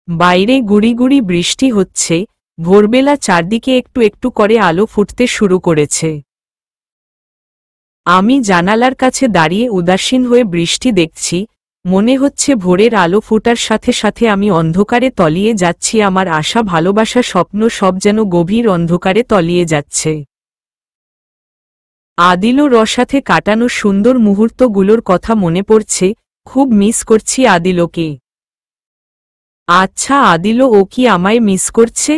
বাইরে গুড়ি গুড়ি বৃষ্টি হচ্ছে, ভোরবেলা চারদিকে একটু একটু করে আলো ফুটতে শুরু করেছে। আমি জানালার কাছে দাঁড়িয়ে উদাসীন হয়ে বৃষ্টি দেখছি, মনে হচ্ছে ভোরের আলো ফোটার সাথে সাথে আমি অন্ধকারে তলিয়ে যাচ্ছি, আমার আশা ভালোবাসা স্বপ্ন সব যেন গভীর অন্ধকারে তলিয়ে যাচ্ছে। আদিল ও রসাথে কাটানো সুন্দর মুহূর্তগুলোর কথা মনে পড়ছে, খুব মিস করছি আদিলকে। আচ্ছা আদিল ও কি আমায় মিস করছে?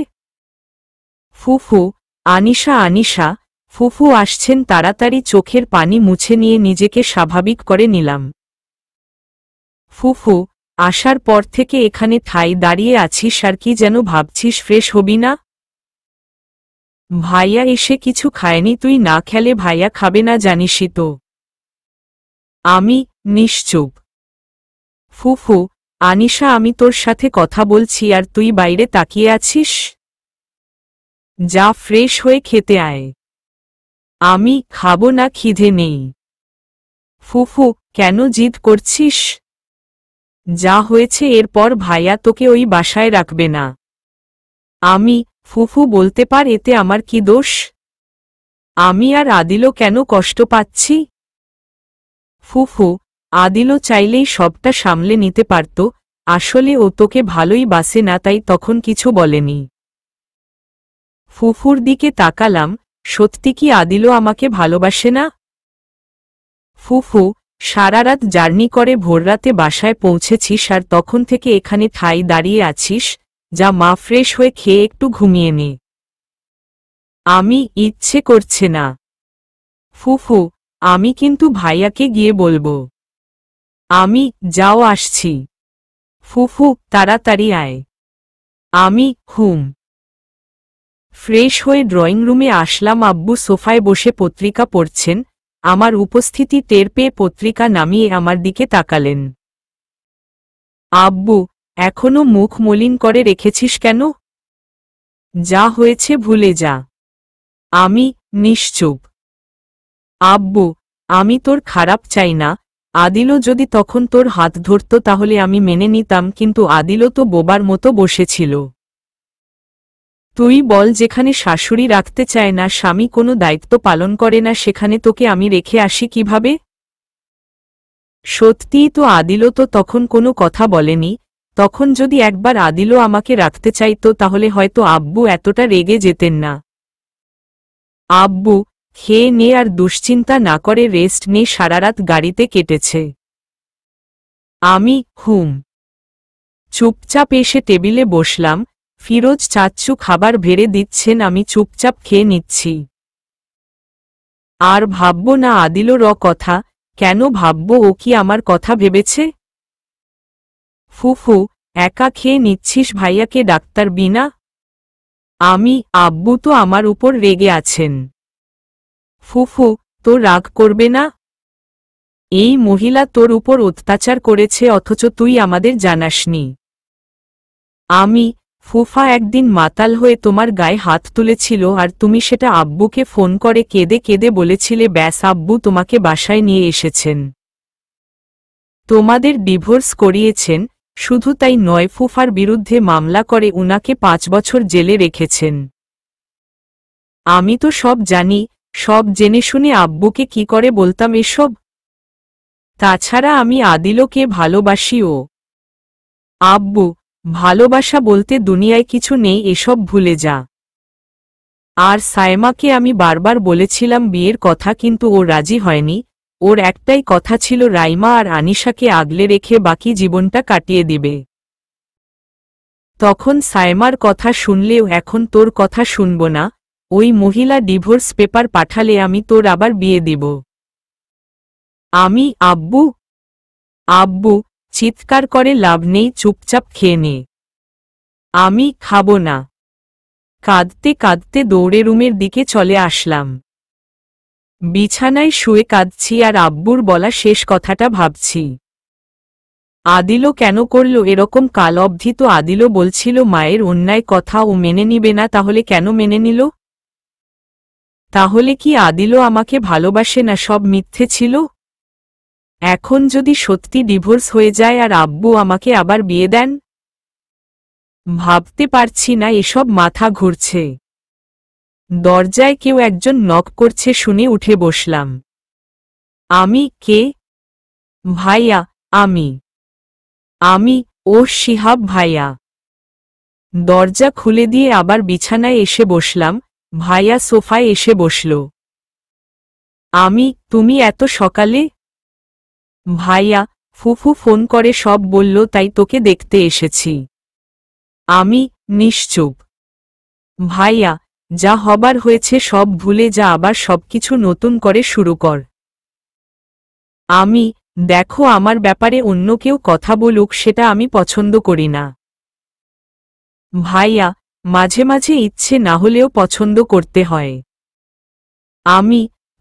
ফুফু, আনিশা আনিশা, ফুফু আসছেন, তাড়াতাড়ি চোখের পানি মুছে নিয়ে নিজেকে স্বাভাবিক করে নিলাম। ফুফু, আসার পর থেকে এখানে ঠাই দাঁড়িয়ে আছিস আর কি যেন ভাবছিস, ফ্রেশ হবি না? ভাইয়া এসে কিছু খায়নি, তুই না খেলে ভাইয়া খাবে না জানিসই তো। আমি নিশ্চুপ। ফুফু, আনিশা আমি তোর সাথে কথা বলছি আর তুই বাইরে তাকিয়ে আছিস? যা ফ্রেশ হয়ে খেতে আয়। আমি খাবো না, খিদে নেই। ফুফু, কেন জিদ করছিস? যা হয়েছে এরপর ভাইয়া তোকে ওই বাসায় রাখবে না। আমি ফুফু বলতে পার এতে আমার কি দোষ? আমি আর আদিলও কেন কষ্ট পাচ্ছি? ফুফু, আদিলও চাইলেই সবটা সামলে নিতে পারত, আসলে ও তোকে ভালোই বাসে না, তাই তখন কিছু বলেনি। ফুফুর দিকে তাকালাম, সত্যি কি আদিলও আমাকে ভালোবাসে না? ফুফু, সারারাত জার্নি করে ভোররাতে বাসায় পৌঁছেছিস আর তখন থেকে এখানে ঠাই দাঁড়িয়ে আছিস, যা মা ফ্রেশ হয়ে খেয়ে একটু ঘুমিয়ে নে। আমি ইচ্ছে করছে না। ফুফু, আমি কিন্তু ভাইয়াকে গিয়ে বলবো। আমি যাও আসছি। ফুফু, তাড়াতাড়ি আয়। আমি ফ্রেশ হয়ে ড্রয়িং রুমে আসলাম, আব্বু সোফায় বসে পত্রিকা পড়ছেন, আমার উপস্থিতি টের পেয়ে পত্রিকা নামিয়ে আমার দিকে তাকালেন। আব্বু, এখনো মুখ মলিন করে রেখেছিস কেন? যা হয়েছে ভুলে যা। আমি নিশ্চুপ। আব্বু, আমি তোর খারাপ চাই না, আদিলও যদি তখন তোর হাত ধরত তাহলে আমি মেনে নিতাম, কিন্তু আদিলও তো বোবার মতো বসেছিল। তুই বল, যেখানে শাশুড়ি রাখতে চায় না, স্বামী কোনো দায়িত্ব পালন করে না, সেখানে তোকে আমি রেখে আসি কিভাবে? সত্যিই তো আদিলও তো তখন কোনো কথা বলেনি, তখন যদি একবার আদিলও আমাকে রাখতে চাইতো তাহলে হয়তো আব্বু এতটা রেগে যেতেন না। আব্বু, খেয়ে নে আর দুশ্চিন্তা না করে রেস্ট নে, সারারাত গাড়িতে কেটেছে। আমি চুপচাপ এসে টেবিলে বসলাম, ফিরোজ চাচ্চু খাবার ভেড়ে দিচ্ছেন, আমি চুপচাপ খেয়ে নিচ্ছি। আর ভাবব না আদিলর কথা, কেন ভাবব, ও কি আমার কথা ভেবেছে? ফুফু, একা খেয়ে নিচ্ছিস, ভাইয়াকে ডাক্তার বিনা? আমি আব্বু তো আমার উপর রেগে আছেন। ফুফু, তো রাগ করবে না? এই মহিলা তোর উপর অত্যাচার করেছে অথচ তুই আমাদের জানাসনি। আমি ফুফা একদিন মাতাল হয়ে তোমার গায়ে হাত তুলেছিল আর তুমি সেটা আব্বুকে ফোন করে কেঁদে কেঁদে বলেছিলে, ব্যাস আব্বু তোমাকে বাসায় নিয়ে এসেছেন, তোমাদের ডিভোর্স করিয়েছেন। শুধু তাই নয়, ফুফার বিরুদ্ধে মামলা করে উনাকে 5 বছর জেলে রেখেছেন। আমি তো সব জানি, সব জেনে শুনে আব্বুকে কি করে বলতাম এসব? তাছাড়া আমি আদিলকে ভালোবাসি। ও আব্বু, ভালোবাসা বলতে দুনিয়ায় কিছু নেই, এসব ভুলে যা। আর সায়মাকে আমি বারবার বলেছিলাম বিয়ের কথা, কিন্তু ও রাজি হয়নি, ওর একটাই কথা ছিল রাইমা আর আনিশাকে আগলে রেখে বাকি জীবনটা কাটিয়ে দিবে। তখন সায়মার কথা শুনলেও এখন তোর কথা শুনব না, ওই মহিলা ডিভোর্স পেপার পাঠালে আমি তোর আবার বিয়ে দিব। আমি আব্বু, চিৎকার করে লাভ নেই, চুপচাপ খেয়ে নে। আমি খাবো না। কাঁদতে কাঁদতে দৌড়ে রুমের দিকে চলে আসলাম। বিছানায় শুয়ে কাঁদছি আর আব্বুর বলা শেষ কথাটা ভাবছি। আদিলও কেন করল এরকম? কাল অবধি তো আদিলও বলছিল মায়ের অন্যায় কথা ও মেনে নিবে না, তাহলে কেন মেনে নিল? তাহলে কি আদিলও আমাকে ভালোবাসে না, সব মিথ্যে ছিল? এখন যদি সত্যি ডিভোর্স হয়ে যায় আর আব্বু আমাকে আবার বিয়ে দেন? ভাবতে পারছি না, এসব মাথা ঘুরছে। দরজায় কেউ একজন নক করছে শুনে উঠে বসলাম। আমি? কে? ভাইয়া। আমি। ও শিহাব ভাইয়া। দরজা খুলে দিয়ে আবার বিছানায় এসে বসলাম। ভাইয়া সোফায় এসে বসল। তুমি এত সকালে? ভাইয়া, ফুফু ফোন করে সব বলল, তাই তোকে দেখতে এসেছি। আমি নিশ্চুপ। ভাইয়া, যা হবার হয়েছে সব ভুলে যা, আবার সবকিছু নতুন করে শুরু কর। দেখো, আমার ব্যাপারে অন্য কেউ কথা বলুক সেটা আমি পছন্দ করি না। ভাইয়া, মাঝে মাঝে ইচ্ছে না হলেও পছন্দ করতে হয়।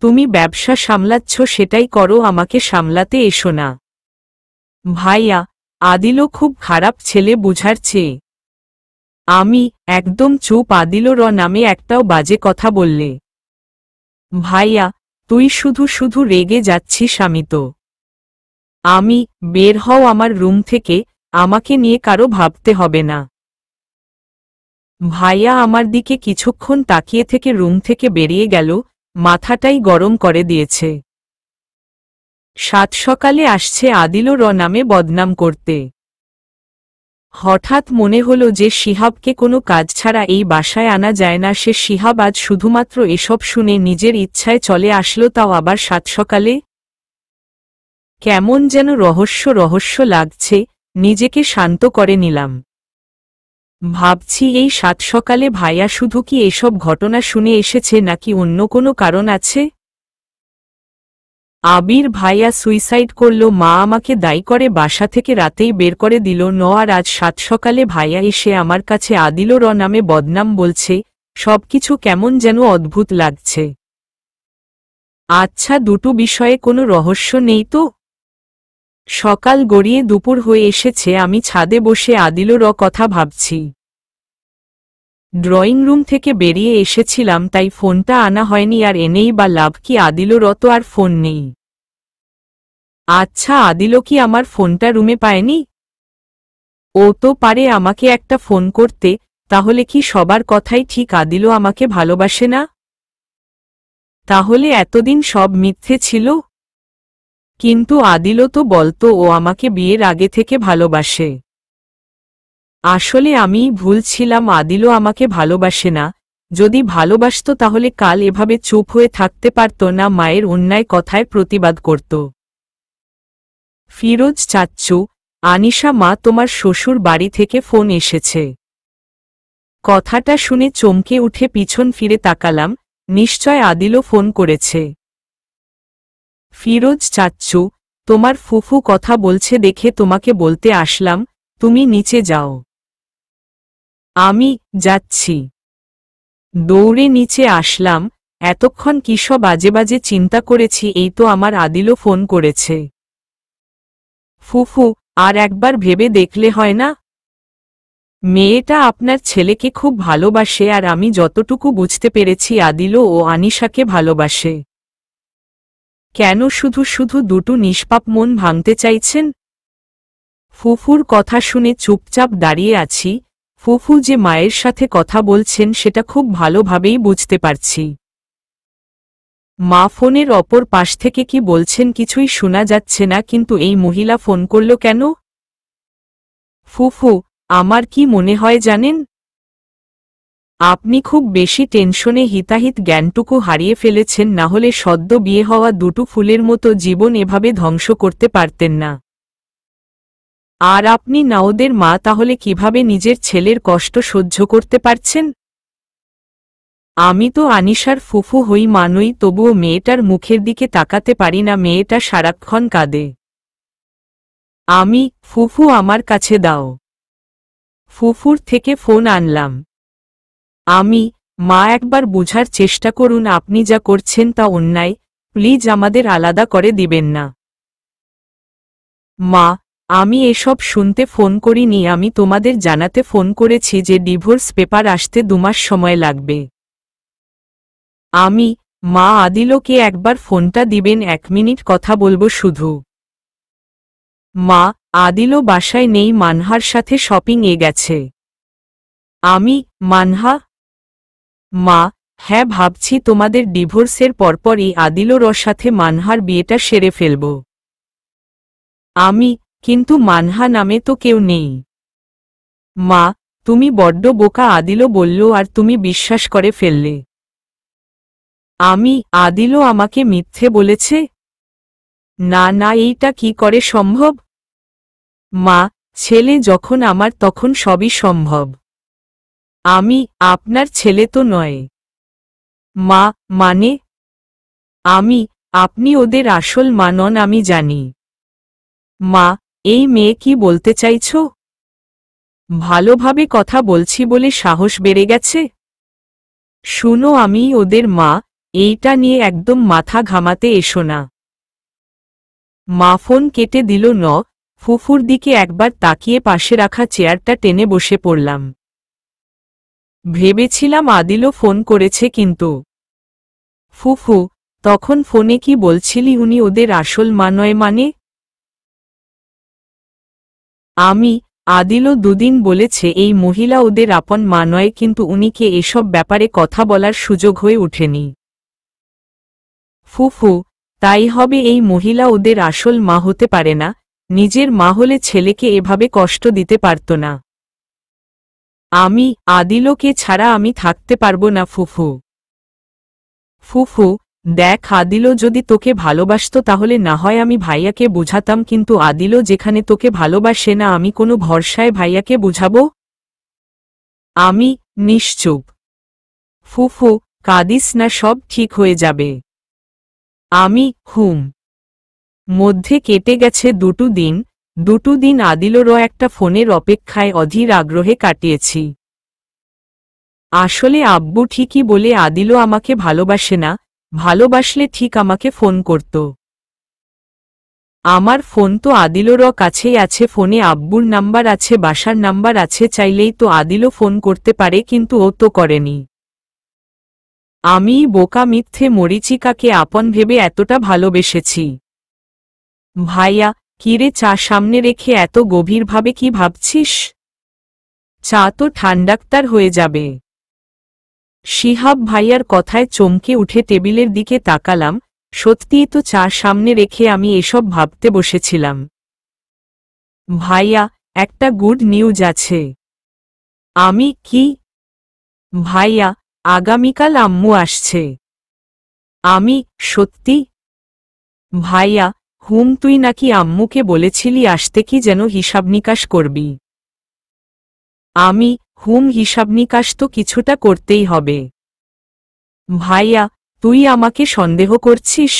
তুমি ব্যবসা সামলাচ্ছ, সেটাই করো, আমাকে সামলাতে এসো না। ভাইয়া, আদিলও খুব খারাপ ছেলে বুঝার চেয়ে। একদম চুপ। আদিলও নামে একটাও বাজে কথা বললে। ভাইয়া, তুই শুধু শুধু রেগে যাচ্ছিস। আমি তো। বের হও আমার রুম থেকে, আমাকে নিয়ে কারো ভাবতে হবে না। ভাইয়া আমার দিকে কিছুক্ষণ তাকিয়ে থেকে রুম থেকে বেরিয়ে গেল, মাথাটাই গরম করে দিয়েছে। সাত সকালে আসছে আদিলও নামে বদনাম করতে। হঠাৎ মনে হলো যে শিহাবকে কোনো কাজ ছাড়া এই বাসায় আনা যায় না। সে শিহাব আজ শুধুমাত্র এসব শুনে নিজের ইচ্ছায় চলে আসলো, তাও আবার সাত সকালে। কেমন যেন রহস্য রহস্য লাগছে। নিজেকে শান্ত করে নিলাম। ভাবছি, এই সাত সকালে ভাইয়া শুধু কি এসব ঘটনা শুনে এসেছে নাকি অন্য কোনো কারণ আছে? আবির ভাইয়া সুইসাইড করল, মা আমাকে দায়ী করে বাসা থেকে রাতেই বের করে দিল। আর আজ সাত সকালে ভাইয়া এসে আমার কাছে আদিলও নামে বদনাম বলছে। সবকিছু কেমন যেন অদ্ভুত লাগছে। আচ্ছা, দুটো বিষয়ে কোনো রহস্য নেই তো? সকাল গড়িয়ে দুপুর হয়ে এসেছে, আমি ছাদে বসে আদিলও কথা ভাবছি। ড্রয়িং রুম থেকে বেরিয়ে এসেছিলাম, তাই ফোনটা আনা হয়নি। আর এনেই বা লাভ কি, আদিলও তো আর ফোন নেই। আচ্ছা, আদিলও কি আমার ফোনটা রুমে পায়নি? ও তো পারে আমাকে একটা ফোন করতে। তাহলে কি সবার কথাই ঠিক, আদিলও আমাকে ভালোবাসে না? তাহলে এতদিন সব মিথ্যে ছিল? কিন্তু আদিলও তো বলতো ও আমাকে বিয়ের আগে থেকে ভালোবাসে। আসলে আমি ভুল ছিলাম, আদিলও আমাকে ভালোবাসে না। যদি ভালোবাসত তাহলে কাল এভাবে চুপ হয়ে থাকতে পারত না, মায়ের অন্যায় কথায় প্রতিবাদ করত। ফিরোজ চাচ্চু, আনিশা মা, তোমার শ্বশুর বাড়ি থেকে ফোন এসেছে। কথাটা শুনে চমকে উঠে পিছন ফিরে তাকালাম। নিশ্চয় আদিলও ফোন করেছে। ফিরোজ চাচ্চু, তোমার ফুফু কথা বলছে দেখে তোমাকে বলতে আসলাম, তুমি নিচে যাও। আমি যাচ্ছি। দৌড়ে নিচে আসলাম। এতক্ষণ কিসব বাজে বাজে চিন্তা করেছি, এই তো আমার আদিলও ফোন করেছে। ফুফু, আর একবার ভেবে দেখলে হয় না? মেয়েটা আপনার ছেলেকে খুব ভালোবাসে, আর আমি যতটুকু বুঝতে পেরেছি আদিলও ও আনিশাকে ভালোবাসে। কেন শুধু শুধু দুটো নিষ্পাপ মন ভাঙতে চাইছেন? ফুফুর কথা শুনে চুপচাপ দাঁড়িয়ে আছি। ফুফু যে মায়ের সাথে কথা বলছেন সেটা খুব ভালোভাবেই বুঝতে পারছি। মা ফোনের অপর পাশ থেকে কি বলছেন কিছুই শোনা যাচ্ছে না, কিন্তু এই মহিলা ফোন করল কেন? ফুফু, আমার কি মনে হয় জানেন? আপনি খুব বেশি টেনশনে হিতাহিত জ্ঞানটুকু হারিয়ে ফেলেছেন, না হলে সদ্য বিয়ে হওয়া দুটো ফুলের মতো জীবন এভাবে ধ্বংস করতে পারতেন না। আর আপনি নাওদের মা, তাহলে কিভাবে নিজের ছেলের কষ্ট সহ্য করতে পারছেন? আমি তো আনিশার ফুফু হই, মানুই, তবুও মেয়েটার মুখের দিকে তাকাতে পারি না। মেয়েটা সারাক্ষণ কাঁদে। ফুফু আমার কাছে দাও। ফুফুর থেকে ফোন আনলাম। মা, একবার বুঝার চেষ্টা করুন, আপনি যা করছেন তা অন্যায়। প্লিজ আমাদের আলাদা করে দিবেন না। মা, আমি এসব শুনতে ফোন করিনি। আমি তোমাদের জানাতে ফোন করেছি যে ডিভোর্স পেপার আসতে 2 মাস সময় লাগবে। মা, আদিলকে একবার ফোনটা দিবেন, 1 মিনিট কথা বলবো শুধু। মা, আদিলও বাসায় নেই, মানহার সাথে শপিং এ গেছে। আমি, মানহা? মা, হ্যাঁ, ভাবছি তোমাদের ডিভোর্সের পরপরই আদিলর সাথে মানহার বিয়েটা সেরে ফেলব। আমি, কিন্তু মানহা নামে তো কেউ নেই। মা, তুমি বড্ড বোকা, আদিলও বলল আর তুমি বিশ্বাস করে ফেললে। আমি, আদিলও আমাকে মিথ্যে বলেছে? না না, এইটা কি করে সম্ভব? মা, ছেলে যখন আমার তখন সবই সম্ভব। আমি, আপনার ছেলে তো নয়। মা, মানে? আমি, আপনি ওদের আসল মা নন, আমি জানি। মা, এই মেয়ে কি বলতে চাইছ? ভালোভাবে কথা বলছি বলে সাহস বেড়ে গেছে? শুনো, আমি ওদের মা, এইটা নিয়ে একদম মাথা ঘামাতে এসো না। মা ফোন কেটে দিল। ফুফুর দিকে একবার তাকিয়ে পাশে রাখা চেয়ারটা টেনে বসে পড়লাম। ভেবেছিলাম আদিলও ফোন করেছে, কিন্তু ফুফু, তখন ফোনে কি বলছিলি উনি ওদের আসল মা নয় মানে? আমি, আদিলও দুদিন বলেছে এই মহিলা ওদের আপন মা নয়, কিন্তু উনিকে এসব ব্যাপারে কথা বলার সুযোগ হয়ে ওঠেনি। ফুফু, তাই হবে এই মহিলা ওদের আসল মা হতে পারে না, নিজের মা হলে ছেলেকে এভাবে কষ্ট দিতে পারত না। আমি, আদিলকে ছাড়া আমি থাকতে পারবো না ফুফু। ফুফু, দেখ, আদিলও যদি তোকে ভালোবাসত তাহলে না হয় আমি ভাইয়াকে বুঝাতাম, কিন্তু আদিলও যেখানে তোকে ভালোবাসে না, আমি কোনো ভরসায় ভাইয়াকে বুঝাবো? আমি, নিশ্চুপ। ফুফু, কাঁদিস না, সব ঠিক হয়ে যাবে। আমি, মধ্যে কেটে গেছে 2 দিন। 2 দিন আদিলরও একটা ফোনের অপেক্ষায় অধীর আগ্রহে কাটিয়েছি। আসলে আব্বু ঠিকই বলে, আদিলও আমাকে ভালোবাসে না, ভালোবাসলে ঠিক আমাকে ফোন করত। আমার ফোন তো আদিলরও কাছেই আছে, ফোনে আব্বুর নাম্বার আছে, বাসার নাম্বার আছে, চাইলেই তো আদিলও ফোন করতে পারে, কিন্তু ও তো করেনি। আমি বোকা, মিথ্যে মরিচিকাকে আপন ভেবে এতটা ভালোবেসেছি। ভাইয়া, কিরে, চা সামনে রেখে এত গভীরভাবে কি ভাবছিস? চা তো ঠান্ডাক্তার হয়ে যাবে। শিহাব ভাইয়ার কথায় চমকে উঠে টেবিলের দিকে তাকালাম। সত্যিই তো চা সামনে রেখে আমি এসব ভাবতে বসেছিলাম। ভাইয়া, একটা গুড নিউজ আছে। আমি, কি? ভাইয়া, আগামীকাল আম্মু আসছে। আমি, সত্যি? ভাইয়া, তুই নাকি আম্মুকে বলেছিলি আসতে, কি যেন হিসাব নিকাশ করবি? আমি, হিসাব নিকাশ তো কিছুটা করতেই হবে। ভাইয়া, তুই আমাকে সন্দেহ করছিস?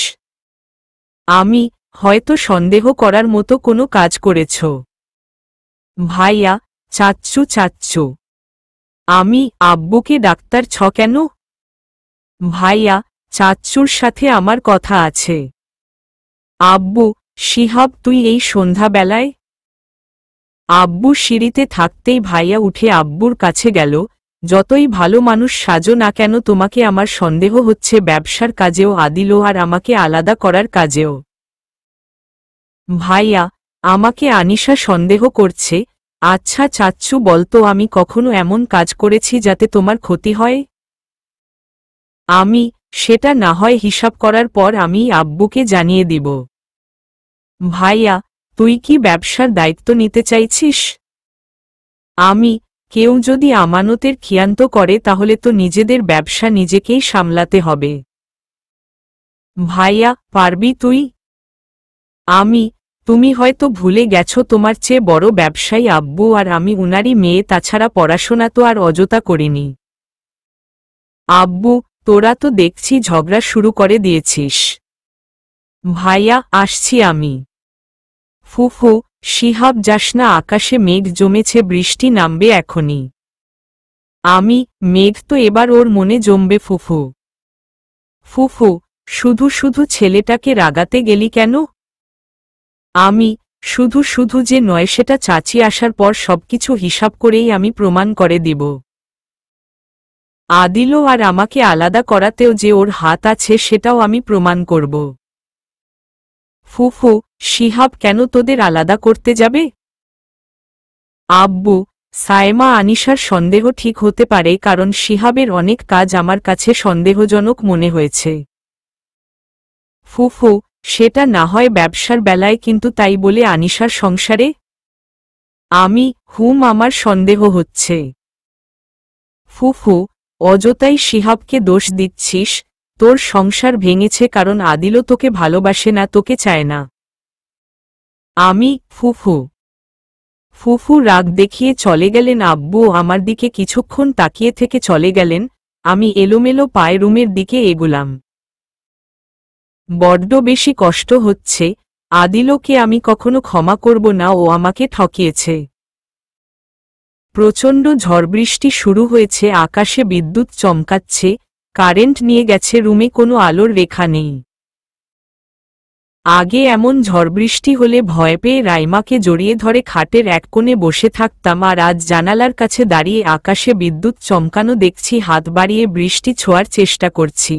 আমি, হয়তো সন্দেহ করার মতো কোনো কাজ করেছ। ভাইয়া, চাচ্চু। আমি, আব্বুকে ডাক্তার কেন? ভাইয়া, চাচ্চুর সাথে আমার কথা আছে। আব্বু, শিহাব, তুই এই সন্ধ্যাবেলায়? আব্বু সিঁড়িতে থাকতেই ভাইয়া উঠে আব্বুর কাছে গেল। যতই ভালো মানুষ সাজো না কেন, তোমাকে আমার সন্দেহ হচ্ছে, ব্যবসার কাজেও আদিলও আর আমাকে আলাদা করার কাজেও। ভাইয়া, আমাকে আনিশা সন্দেহ করছে। আচ্ছা চাচ্চু, বলতো আমি কখনো এমন কাজ করেছি যাতে তোমার ক্ষতি হয়? আমি, সেটা না হয় হিসাব করার পর আমি আব্বুকে জানিয়ে দিব। ভাইয়া, তুই কি ব্যবসার দায়িত্ব নিতে চাইছিস? আমি, কেউ যদি আমানতের খিয়ান্ত করে তাহলে তো নিজেদের ব্যবসা নিজেকেই সামলাতে হবে। ভাইয়া, পারবি তুই? আমি, তুমি হয়তো ভুলে গেছো, তোমার চেয়ে বড় ব্যবসায়ী আব্বু আর আমি উনারই মেয়ে, তাছাড়া পড়াশোনা তো আর অযথা করিনি। আব্বু, তোরা তো দেখছি ঝগড়া শুরু করে দিয়েছিস। ভাইয়া, আসছি আমি। ফুফু, শিহাব, যাস না, আকাশে মেঘ জমেছে, বৃষ্টি নামবে এখনই। আমি, মেঘ তো এবার ওর মনে জমবে ফুফু। ফুফু, শুধু শুধু ছেলেটাকে রাগাতে গেলি কেন? আমি, শুধু যে নয়, সেটা চাচি আসার পর সবকিছু হিসাব করেই আমি প্রমাণ করে দিব। আদিলও আর আমাকে আলাদা করাতেও যে ওর হাত আছে সেটাও আমি প্রমাণ করব। ফুফু, শিহাব কেন তোদের আলাদা করতে যাবে? আব্বু, সায়মা আনিশার সন্দেহ ঠিক হতে পারে কারণ শিহাবের অনেক কাজ আমার কাছে সন্দেহজনক মনে হয়েছে। ফুফু, সেটা না হয় ব্যবসার বেলায়, কিন্তু তাই বলে আনিশার সংসারে? আমার সন্দেহ হচ্ছে। ফুফু, অযথাই শিহাবকে দোষ দিচ্ছিস। তোর সংসার ভেঙেছে কারণ আদিলও তোকে ভালোবাসে না, তোকে চায় না। ফুফু রাগ দেখিয়ে চলে গেলেন। আব্বু আমার দিকে কিছুক্ষণ তাকিয়ে থেকে চলে গেলেন। আমি এলোমেলো পায়ে রুমের দিকে এগুলাম। বড্ড বেশি কষ্ট হচ্ছে। আদিলকে আমি কখনো ক্ষমা করব না, ও আমাকে ঠকিয়েছে। প্রচণ্ড ঝড়বৃষ্টি শুরু হয়েছে, আকাশে বিদ্যুৎ চমকাচ্ছে, কারেন্ট নিয়ে গেছে, রুমে কোনো আলোর রেখা নেই। আগে এমন ঝড়বৃষ্টি হলে ভয় পেয়ে রাইমাকে জড়িয়ে ধরে খাটের এক কোণে বসে থাকতাম, আর আজ জানালার কাছে দাঁড়িয়ে আকাশে বিদ্যুৎ চমকানো দেখছি, হাত বাড়িয়ে বৃষ্টি ছোঁয়ার চেষ্টা করছি।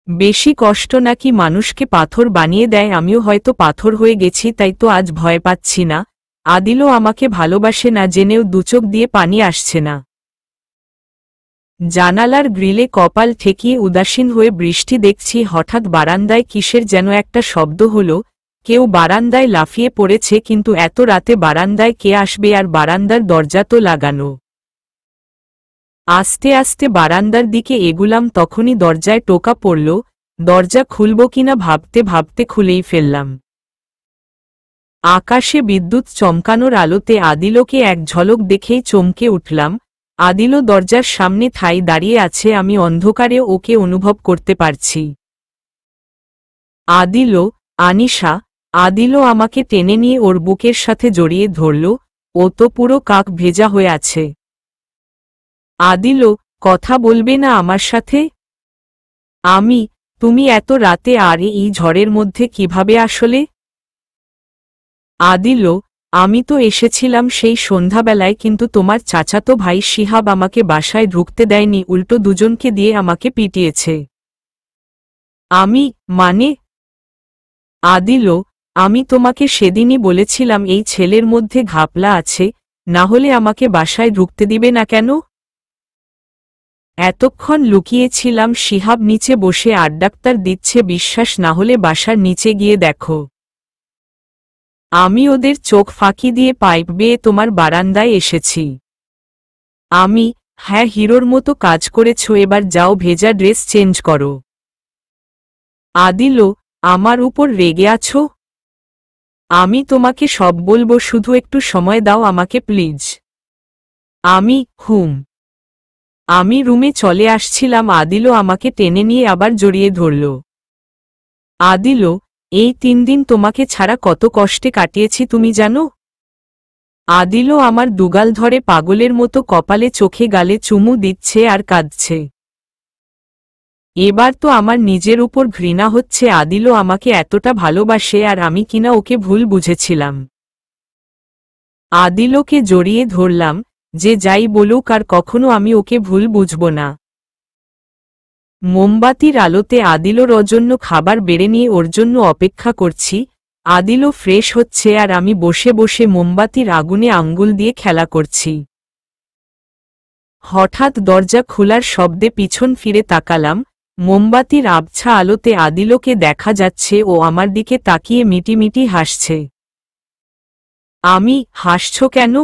বেশি কষ্ট নাকি মানুষকে পাথর বানিয়ে দেয়? আমিও হয়তো পাথর হয়ে গেছি, তাই তো আজ ভয় পাচ্ছি না। আদিলও আমাকে ভালোবাসে না জেনেও দুচোখ দিয়ে পানি আসছে না। জানালার গ্রিলে কপাল ঠেকিয়ে উদাসীন হয়ে বৃষ্টি দেখছি। হঠাৎ বারান্দায় কিসের যেন একটা শব্দ হলো। কেউ বারান্দায় লাফিয়ে পড়েছে, কিন্তু এত রাতে বারান্দায় কে আসবে? আর বারান্দার দরজা তো লাগানো। আস্তে আস্তে বারান্দার দিকে এগুলাম, তখনই দরজায় টোকা পড়ল। দরজা খুলব কিনা ভাবতে ভাবতে খুলেই ফেললাম। আকাশে বিদ্যুৎ চমকানোর আলোতে আদিলকে এক ঝলক দেখেই চমকে উঠলাম। আদিলও দরজার সামনে ঠাই দাঁড়িয়ে আছে, আমি অন্ধকারে ওকে অনুভব করতে পারছি। আনিশা। আদিলও আমাকে টেনে নিয়ে ওর বুকের সাথে জড়িয়ে ধরল। ও তো পুরো কাক ভেজা হয়ে আছে। আদিলও, কথা বলবে না আমার সাথে? তুমি এত রাতে আর এই ঝড়ের মধ্যে কিভাবে আসলে? আদিলও, আমি তো এসেছিলাম সেই সন্ধ্যাবেলায়, কিন্তু তোমার চাচাতো ভাই শিহাব আমাকে বাসায় ঢুকতে দেয়নি, উল্টো দুজনকে দিয়ে আমাকে পিটিয়েছে। মানে? আদিলও, আমি তোমাকে সেদিনই বলেছিলাম এই ছেলের মধ্যে ঘাপলা আছে, না হলে আমাকে বাসায় ঢুকতে দিবে না কেন? এতক্ষণ লুকিয়েছিলাম। শিহাব নিচে বসে আড্ডাক্তার দিচ্ছে, বিশ্বাস না হলে বাসার নিচে গিয়ে দেখো। আমি ওদের চোখ ফাঁকি দিয়ে পাইপ বেয়ে তোমার বারান্দায় এসেছি। হ্যাঁ, হিরোর মতো কাজ করেছ, এবার যাও ভেজা ড্রেস চেঞ্জ করো। আদিলও, আমার উপর রেগে আছো? আমি তোমাকে সব বলবো, শুধু একটু সময় দাও আমাকে প্লিজ। আমি রুমে চলে আসছিলাম, আদিলও আমাকে টেনে নিয়ে আবার জড়িয়ে ধরল। আদিলও, এই 3 দিন তোমাকে ছাড়া কত কষ্টে কাটিয়েছি তুমি জানো? আদিলও আমার দুগাল ধরে পাগলের মতো কপালে চোখে গালে চুমু দিচ্ছে আর কাঁদছে। এবার তো আমার নিজের উপর ঘৃণা হচ্ছে। আদিলও আমাকে এতটা ভালোবাসে, আর আমি কিনা ওকে ভুল বুঝেছিলাম। আদিলকে জড়িয়ে ধরলাম। যে যাই বলুক, আর কখনো আমি ওকে ভুল বুঝব না। মোমবাতির আলোতে আদিলর জন্য খাবার বেড়ে নিয়ে ওর জন্য অপেক্ষা করছি। আদিলও ফ্রেশ হচ্ছে, আর আমি বসে বসে মোমবাতির আগুনে আঙ্গুল দিয়ে খেলা করছি। হঠাৎ দরজা খোলার শব্দে পিছন ফিরে তাকালাম। মোমবাতির আবছা আলোতে আদিলকে দেখা যাচ্ছে, ও আমার দিকে তাকিয়ে মিটিমিটি হাসছে। হাসছ কেন?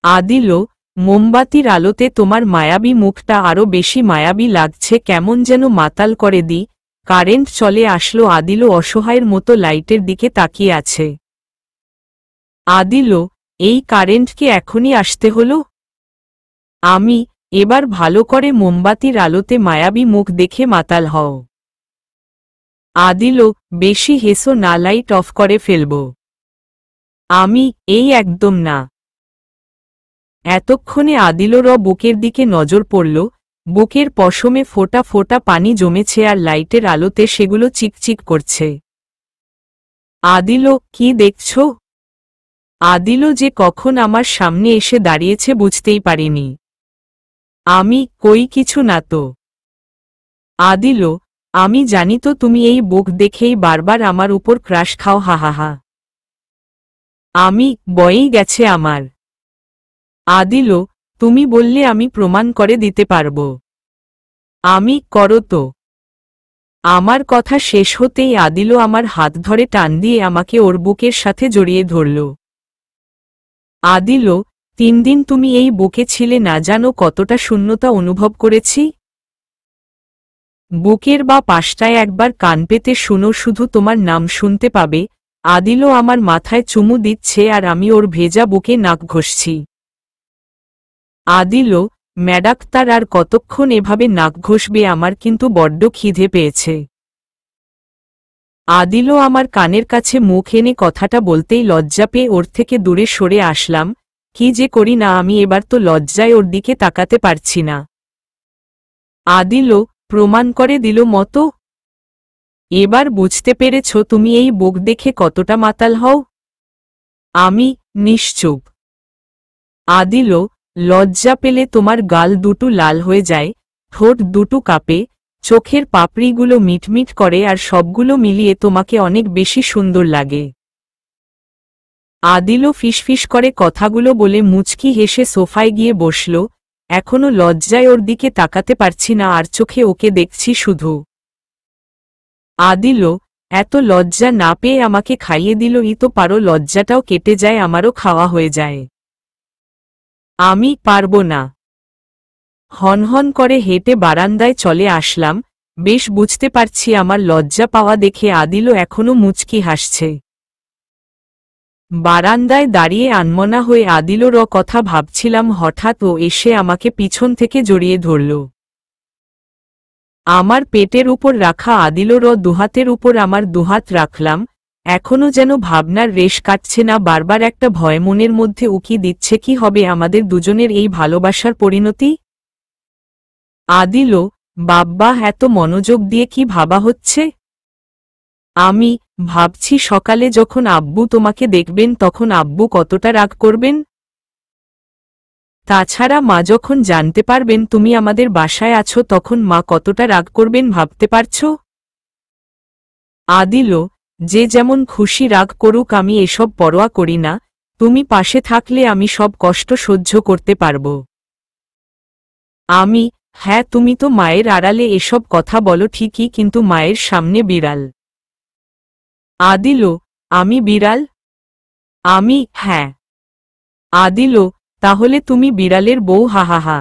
আদিলও, মোমবাতির আলোতে তোমার মায়াবী মুখটা আরো বেশি মায়াবী লাগছে, কেমন যেন মাতাল করে দি। কারেন্ট চলে আসলো। আদিলও অসহায়ের মতো লাইটের দিকে তাকিয়ে আছে। আদিলও, এই কারেন্টকে এখনই আসতে হলো? এবার ভালো করে মোমবাতির আলোতে মায়াবী মুখ দেখে মাতাল হও। আদিলও, বেশি হেসো না, লাইট অফ করে ফেলব। একদম না। এতক্ষণে আদিলর বুকের দিকে নজর পড়ল। বুকের পশমে ফোঁটা ফোঁটা পানি জমেছে, আর লাইটের আলোতে সেগুলো চিকচিক করছে। আদিলও, কি দেখছ? আদিলও যে কখন আমার সামনে এসে দাঁড়িয়েছে বুঝতেই পারিনি। কই কিছু না তো। আদিলও, আমি জানি তো তুমি এই বুক দেখেই বারবার আমার উপর ক্রাশ খাও, হাহাহা। আমি বয়েই গেছে আমার। আদিল, তুমি বললে আমি প্রমাণ করে দিতে পারব। আমি করো তো। আমার কথা শেষ হতেই আদিল আমার হাত ধরে টান দিয়ে আমাকে ওর বুকের সাথে জড়িয়ে ধরল। আদিল, 3 দিন তুমি এই বুকে ছিলে, না জানো কতটা শূন্যতা অনুভব করেছি। বুকের বা পাশটায় একবার কান পেতে শুনো, শুধু তোমার নাম শুনতে পাবে। আদিল আমার মাথায় চুমু দিচ্ছে আর আমি ওর ভেজা বুকে নাক ঘষছি। আদিল, ম্যাডাক্তার আর কতক্ষণ এভাবে নাক ঘষবে, আমার কিন্তু বড্ড খিদে পেয়েছে। আদিল আমার কানের কাছে মুখ এনে কথাটা বলতেই লজ্জা পেয়ে ওর থেকে দূরে সরে আসলাম। কি যে করি না আমি, এবার তো লজ্জায় ওর দিকে তাকাতে পারছি না। আদিল, প্রমাণ করে দিল মতো। এবার বুঝতে পেরেছ তুমি এই বুক দেখে কতটা মাতাল হও। আমি নিশ্চুপ। আদিল, লজ্জা পেলে তোমার গাল দুটো লাল হয়ে যায়, ঠোঁট দুটো কাঁপে, চোখের পাপড়িগুলো মিটমিট করে, আর সবগুলো মিলিয়ে তোমাকে অনেক বেশি সুন্দর লাগে। আদিল ফিসফিস করে কথাগুলো বলে মুচকি হেসে সোফায় গিয়ে বসল। এখনো লজ্জায় ওর দিকে তাকাতে পারছি না, আর চোখে ওকে দেখছি শুধু। আদিল, এত লজ্জা না পেয়ে আমাকে খাইয়ে দিলই তো পারো, লজ্জাটাও কেটে যায়, আমারও খাওয়া হয়ে যায়। আমি পারব না। হনহন করে হেঁটে বারান্দায় চলে আসলাম। বেশ বুঝতে পারছি আমার লজ্জা পাওয়া দেখে আদিল এখনো মুচকি হাসছে। বারান্দায় দাঁড়িয়ে আনমনা হয়ে আদিলর কথা ভাবছিলাম, হঠাৎ ও এসে আমাকে পিছন থেকে জড়িয়ে ধরল। আমার পেটের উপর রাখা আদিলর দুহাতের উপর আমার দুহাত রাখলাম। এখনো যেন ভাবনার রেশ কাটছে না, বারবার একটা ভয় মনের মধ্যে উকি দিচ্ছে, কি হবে আমাদের দুজনের এই ভালোবাসার পরিণতি। আদিল, বাব্বা, এত মনোযোগ দিয়ে কি ভাবা হচ্ছে? আমি ভাবছি সকালে যখন আব্বু তোমাকে দেখবেন তখন আব্বু কতটা রাগ করবেন। তাছাড়া মা যখন জানতে পারবেন তুমি আমাদের বাসায় আছো তখন মা কতটা রাগ করবেন ভাবতে পারছো? আদিল, যে যেমন খুশি রাগ করুক, আমি এসব পরোয়া করি না। তুমি পাশে থাকলে আমি সব কষ্ট সহ্য করতে পারব। আমি হ্যাঁ, তুমি তো মায়ের আড়ালে এসব কথা বলো ঠিকই, কিন্তু মায়ের সামনে বিড়াল। আদিল, আমি বিড়াল? আমি হ্যাঁ। আদিল, তাহলে তুমি বিড়ালের বউ? হাহাহা।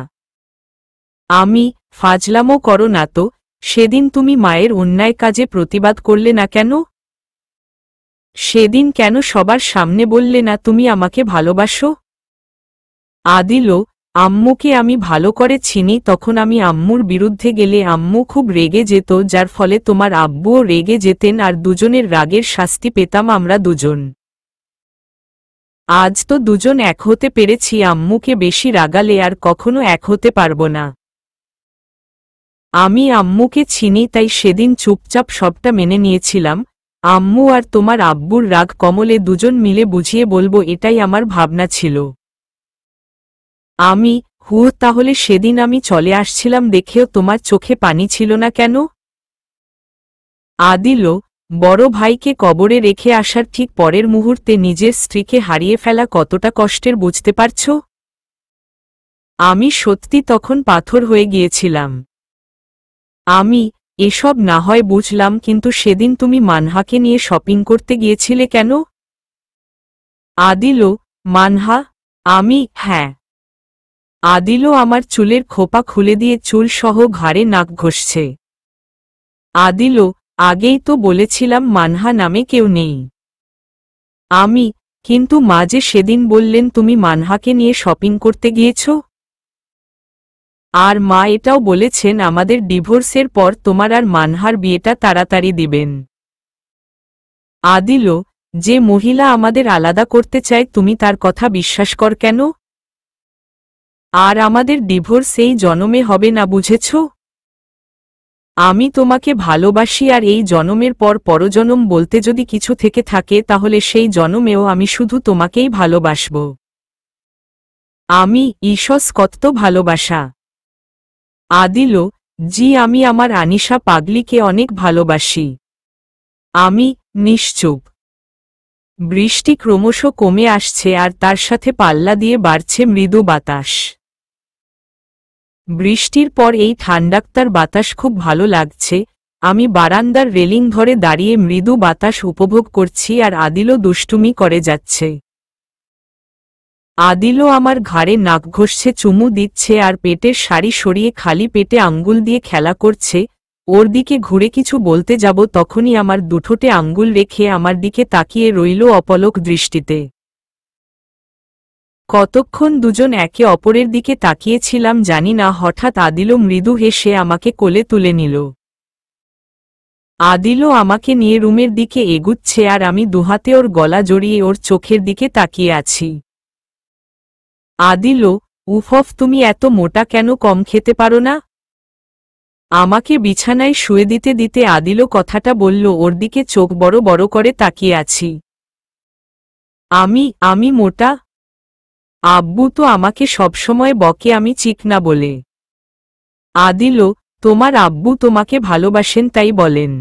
আমি ফাজলামো করো না তো। সেদিন তুমি মায়ের অন্যায় কাজে প্রতিবাদ করলে না কেন? সেদিন কেন সবার সামনে বললে না তুমি আমাকে ভালোবাসো? আদিল, আম্মুকে আমি ভালো করে চিনি, তখন আমি আম্মুর বিরুদ্ধে গেলে আম্মু খুব রেগে যেত, যার ফলে তোমার আব্বুও রেগে যেতেন, আর দুজনের রাগের শাস্তি পেতাম আমরা দুজন। আজ তো দুজন এক হতে পেরেছি, আম্মুকে বেশি রাগালে আর কখনো এক হতে পারব না। আমি আম্মুকে চিনি, তাই সেদিন চুপচাপ সবটা মেনে নিয়েছিলাম। আম্মু আর তোমার আব্বুর রাগ কমলে দুজন মিলে বুঝিয়ে বলবো, এটাই আমার ভাবনা ছিল। আমি তাহলে সেদিন আমি চলে আসছিলাম দেখেও তোমার চোখে পানি ছিল না কেন? আদিল, বড় ভাইকে কবরে রেখে আসার ঠিক পরের মুহূর্তে নিজের স্ত্রীকে হারিয়ে ফেলা কতটা কষ্টের বুঝতে পারছ? আমি সত্যি তখন পাথর হয়ে গিয়েছিলাম। আমি এসব না হয় বুঝলাম, কিন্তু সেদিন তুমি মানহাকে নিয়ে শপিং করতে গিয়েছিলে কেন? আদিল, মানহা? আমি হ্যাঁ। আদিল আমার চুলের খোপা খুলে দিয়ে চুল সহ ঘাড়ে নাক ঘষছে। আদিল, আগেই তো বলেছিলাম মানহা নামে কেউ নেই। আমি কিন্তু মা যে সেদিন বললেন তুমি মানহাকে নিয়ে শপিং করতে গিয়েছ। আর মা এটাও বলেছেন আমাদের ডিভোর্সের পর তোমার আর মানহার বিয়েটা তাড়াতাড়ি দিবেন। আদিল, যে মহিলা আমাদের আলাদা করতে চায় তুমি তার কথা বিশ্বাস কর কেন? আর আমাদের ডিভোর্স এই জনমে হবে না, বুঝেছ? আমি তোমাকে ভালোবাসি, আর এই জনমের পর পরজনম বলতে যদি কিছু থেকে থাকে তাহলে সেই জনমেও আমি শুধু তোমাকেই ভালোবাসব। আমি ঈষৎ কত ভালোবাসা। আদিল, জি, আমি আমার আনিশা পাগলিকে অনেক ভালোবাসি। আমি নিশ্চুপ। বৃষ্টি ক্রমশ কমে আসছে আর তার সাথে পাল্লা দিয়ে বাড়ছে মৃদু বাতাস। বৃষ্টির পর এই ঠান্ডাক্তার বাতাস খুব ভালো লাগছে। আমি বারান্দার রেলিং ধরে দাঁড়িয়ে মৃদু বাতাস উপভোগ করছি আর আদিলও দুষ্টুমি করে যাচ্ছে। আদিলও আমার ঘাড়ে নাক ঘষছে, চুমু দিচ্ছে আর পেটের শাড়ি সরিয়ে খালি পেটে আঙ্গুল দিয়ে খেলা করছে। ওর দিকে ঘুরে কিছু বলতে যাব তখনই আমার দুঠোঁটে আঙ্গুল রেখে আমার দিকে তাকিয়ে রইল অপলক দৃষ্টিতে। কতক্ষণ দুজন একে অপরের দিকে তাকিয়েছিলাম জানি না, হঠাৎ আদিলও মৃদু হেসে আমাকে কোলে তুলে নিল। আদিলও আমাকে নিয়ে রুমের দিকে এগুচ্ছে আর আমি দুহাতে ওর গলা জড়িয়ে ওর চোখের দিকে তাকিয়ে আছি। আদিলও, উফফ, তুমি এত মোটা কেন, কম খেতে পারো না? আমাকে বিছানায় শুয়ে দিতে দিতে আদিলও কথাটা বলল। ওর দিকে চোখ বড় বড় করে তাকিয়ে আছি। আমি মোটা? আব্বু তো আমাকে সবসময় বকে আমি চিকনা বলে। আদিলও, তোমার আব্বু তোমাকে ভালোবাসেন তাই বলেন।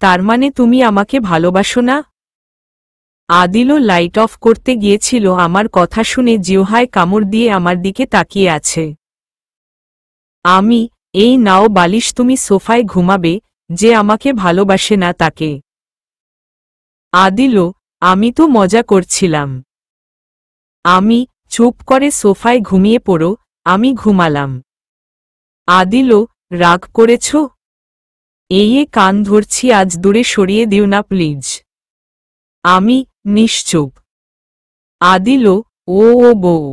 তার মানে তুমি আমাকে ভালোবাসো না? আদিলও লাইট অফ করতে গিয়েছিল, আমার কথা শুনে জিহ্বায় কামড় দিয়ে আমার দিকে তাকিয়ে আছে। এই নাও বালিশ, তুমি সোফায় ঘুমাবে। যে আমাকে ভালোবাসে না তাকে। আদিলও, আমি তো মজা করছিলাম। চুপ করে সোফায় ঘুমিয়ে পড়ো। আমি ঘুমালাম। আদিলও, রাগ করেছ? কান ধরছি, আজ দূরে সরিয়ে দিও না প্লিজ। নিশ্চুপ। আদিলও, ও বউ।